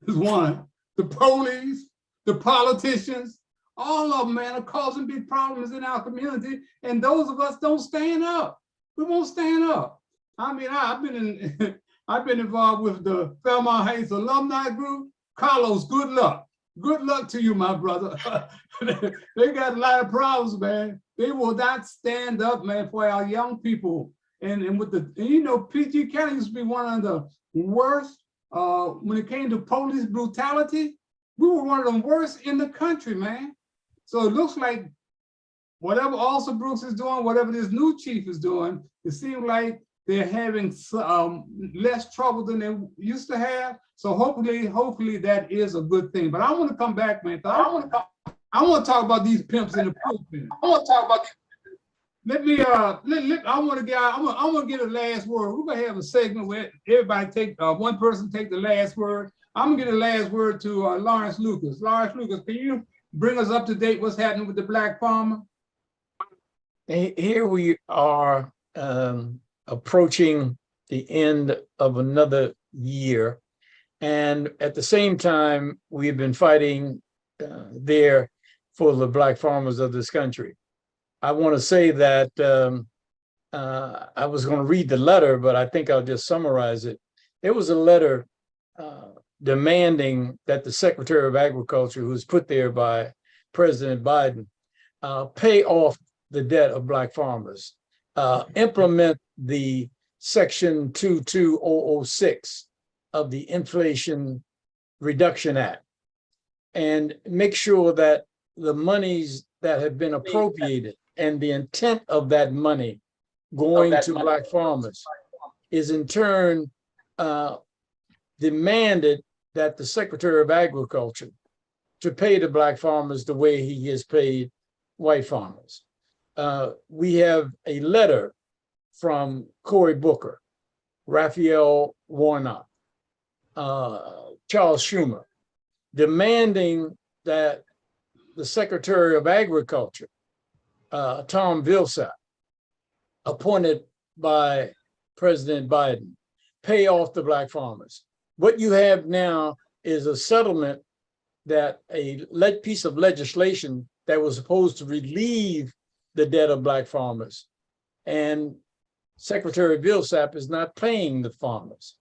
is one, the police, the politicians, all of them, man, are causing big problems in our community, and those of us don't stand up. We won't stand up. I mean, I've been I've been involved with the Fairmont Heights alumni group. Carlos, good luck. Good luck to you, my brother. They got a lot of problems, man. They will not stand up, man, for our young people. And with the, and you know, PG County used to be one of the worst when it came to police brutality. We were one of the worst in the country, man. So it looks like whatever Alsa Brooks is doing, whatever this new chief is doing, it seems like they're having less trouble than they used to have. So hopefully that is a good thing. But I want to come back, man. I want to talk about these pimps in the pulpit. I want to talk about these. Let me I want to get a last word. We're gonna have a segment where everybody take one person take the last word. I'm gonna get the last word to Lawrence Lucas. Lawrence Lucas, can you bring us up to date what's happening with the black farmer? Here we are approaching the end of another year. And at the same time, we've been fighting there for the black farmers of this country. I want to say that I was going to read the letter, but I think I'll just summarize it. There was a letter demanding that the Secretary of Agriculture, who was put there by President Biden, pay off the debt of black farmers, implement the Section 22006 of the Inflation Reduction Act, and make sure that the monies that have been appropriated and the intent of that money going to black farmers is in turn demanded that the Secretary of Agriculture to pay the black farmers the way he has paid white farmers. We have a letter from Cory Booker, Raphael Warnock, Charles Schumer, demanding that the Secretary of Agriculture, Tom Vilsack, appointed by President Biden, pay off the black farmers. What you have now is a settlement that a piece of legislation that was supposed to relieve the debt of black farmers. And Secretary Vilsack is not paying the farmers.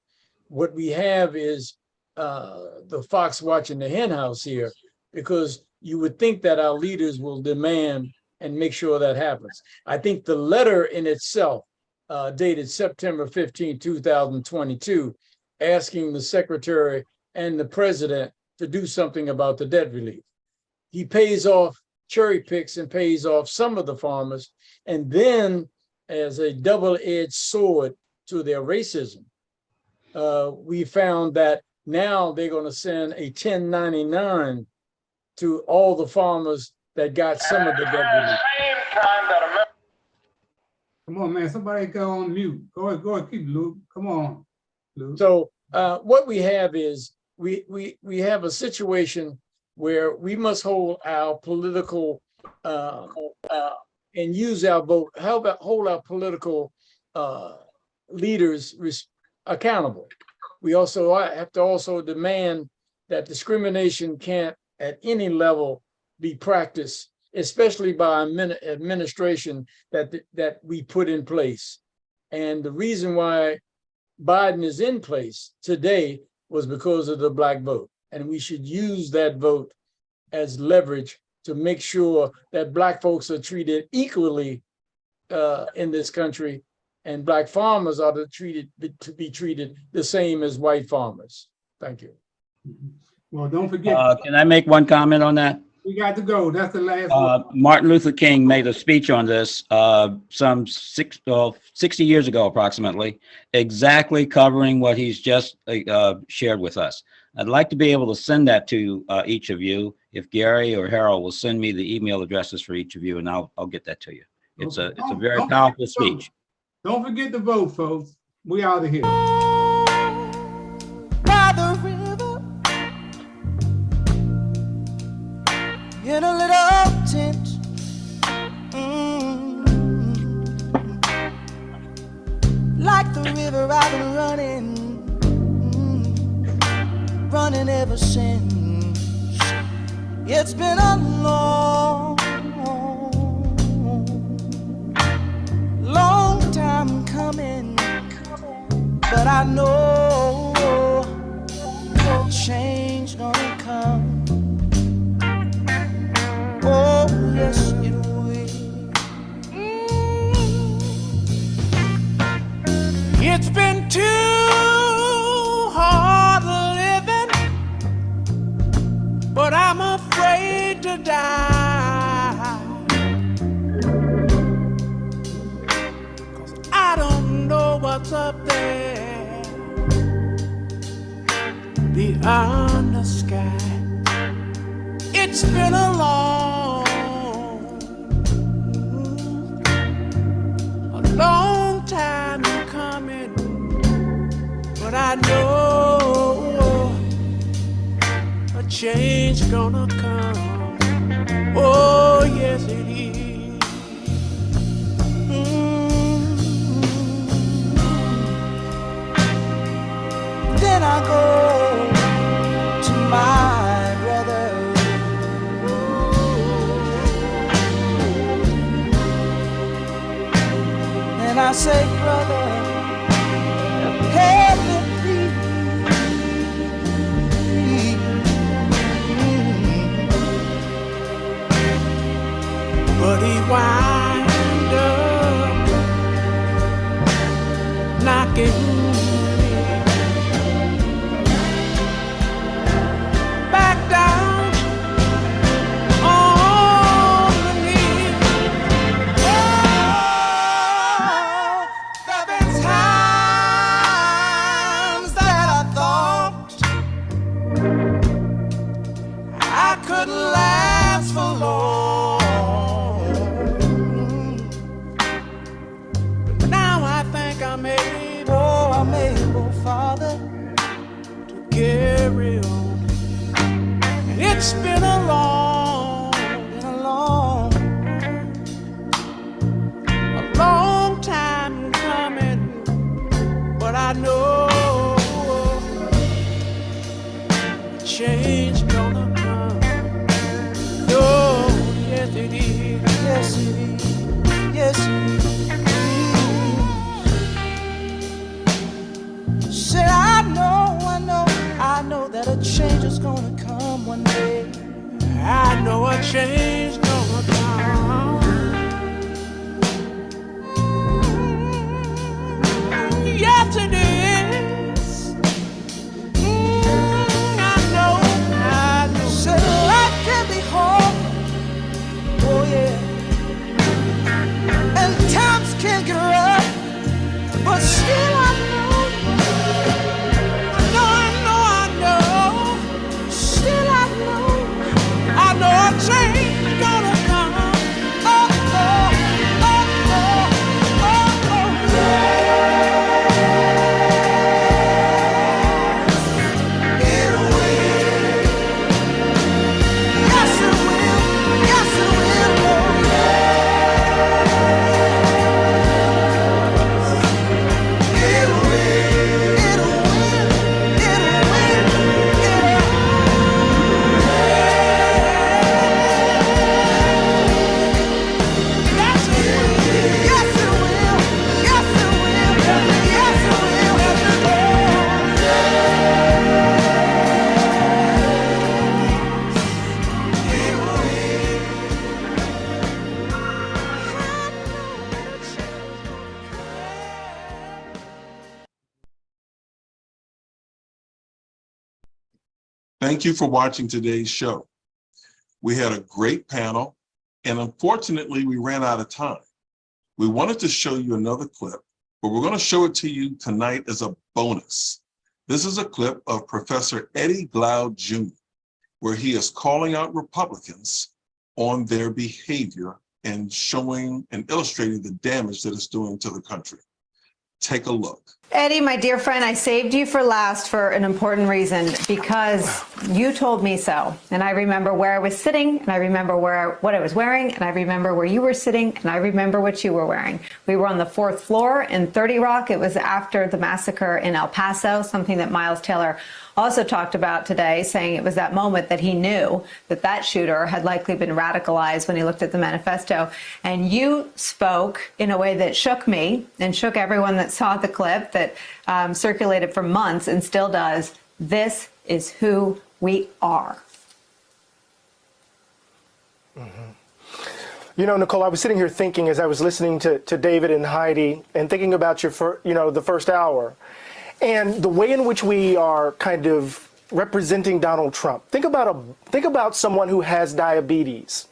What we have is the fox watching the hen house here, because you would think that our leaders will demand and make sure that happens. I think the letter in itself, dated September 15, 2022, asking the secretary and the president to do something about the debt relief. He pays off, cherry picks and pays off some of the farmers, and then as a double-edged sword to their racism, we found that now they're going to send a 1099 to all the farmers that got some of the debt relief. Come on, man, somebody go on mute. Go ahead, keep Luke. Come on, Luke. So what we have is we have a situation where we must hold our political and use our vote, hold our political leaders accountable. We also have to also demand that discrimination can't at any level be practiced, especially by administration that we put in place. And the reason why Biden is in place today was because of the black vote. And we should use that vote as leverage to make sure that black folks are treated equally in this country, and black farmers are to be treated the same as white farmers. Thank you. Well, don't forget. Can I make one comment on that? We got to go. That's the last one. Martin Luther King made a speech on this some 60 years ago, approximately, exactly covering what he's just shared with us. I'd like to be able to send that to each of you. If Gary or Harold will send me the email addresses for each of you, and I'll get that to you. It's a very powerful speech. Don't forget to vote, folks. We out of here. By the river, in a little tent, like the river I've been running ever since. It's been a long time but I know change gonna come. Oh, yes, it will. It's been too hard living, but I'm afraid to die. 'Cause I don't know what's up there beyond the sky. It's been a long time coming, but I know a change gonna come. Oh, yes, it is. Then I go to my brother. And I say, brother, help me please. But he wind up knocking me back down on the knee. There've been times that I thought I couldn't last for long, but now I think I'm able, Father, to carry on. And it's been a long time coming, but I know change gonna come. Oh, yes it is. Yes it is. Yes it is. Said I know that a change is gonna come one day. I know a change gonna come. Yes, it is. I know. Said life can be hard. Oh, yeah. And times can get rough. But still I know. Still I know a change gonna come. Oh, oh, oh, oh, oh, oh. It will. Yes, it will. Yes, it will. Oh, yes. It will. It will. It will. Thank you for watching today's show. We had a great panel, and unfortunately, we ran out of time. We wanted to show you another clip, but we're going to show it to you tonight as a bonus. This is a clip of Professor Eddie Glaude Jr., where he is calling out Republicans on their behavior and showing and illustrating the damage that it's doing to the country. Take a look. Eddie, my dear friend, I saved you for last for an important reason, because you told me so. And I remember where I was sitting, and I remember what I was wearing, and I remember where you were sitting, and I remember what you were wearing. We were on the 4th floor in 30 Rock. It was after the massacre in El Paso, something that Miles Taylor also talked about today, saying it was that moment that he knew that that shooter had likely been radicalized when he looked at the manifesto. And you spoke in a way that shook me and shook everyone that saw the clip, that that circulated for months and still does. This is who we are. You know, Nicole, I was sitting here thinking as I was listening to David and Heidi and thinking about the first hour and the way in which we are kind of representing Donald Trump. Think about someone who has diabetes,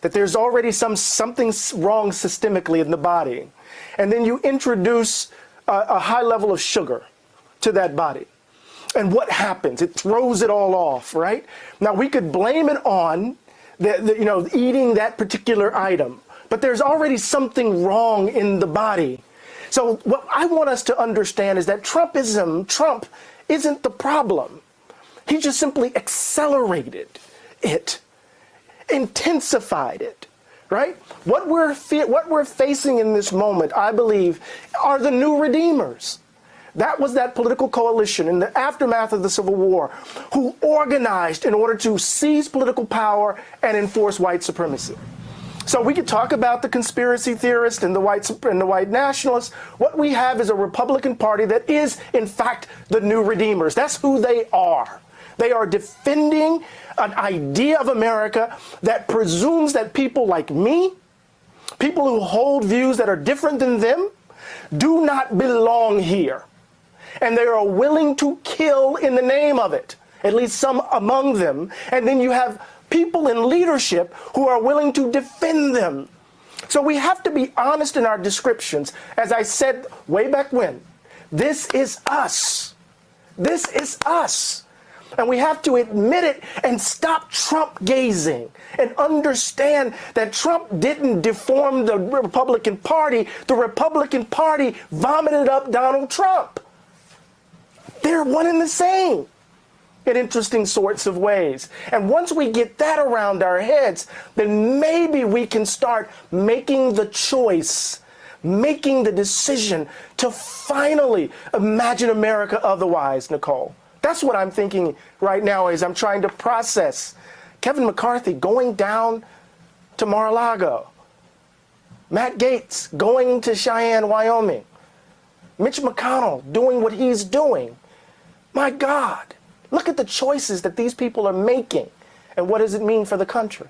that there's already something wrong systemically in the body. And then you introduce a high level of sugar to that body. And what happens? It throws it all off, right? Now, we could blame it on eating that particular item, but there's already something wrong in the body. So what I want us to understand is that Trump isn't the problem. He just simply accelerated it, intensified it, right? What we're facing in this moment, I believe, are the new redeemers. That was that political coalition in the aftermath of the Civil War who organized in order to seize political power and enforce white supremacy. So we could talk about the conspiracy theorists and the white nationalists. What we have is a Republican Party that is, in fact, the new redeemers. That's who they are. They are defending an idea of America that presumes that people like me, people who hold views that are different than them, do not belong here. And they are willing to kill in the name of it, at least some among them. And then you have people in leadership who are willing to defend them. So we have to be honest in our descriptions. As I said way back when, this is us. This is us. And we have to admit it and stop Trump gazing and understand that Trump didn't deform the Republican Party. The Republican Party vomited up Donald Trump. They're one and the same in interesting sorts of ways. And once we get that around our heads, then maybe we can start making the choice, making the decision to finally imagine America otherwise, Nicole. That's what I'm thinking right now as I'm trying to process Kevin McCarthy going down to Mar-a-Lago, Matt Gaetz going to Cheyenne, Wyoming, Mitch McConnell doing what he's doing. My God, look at the choices that these people are making, and what does it mean for the country?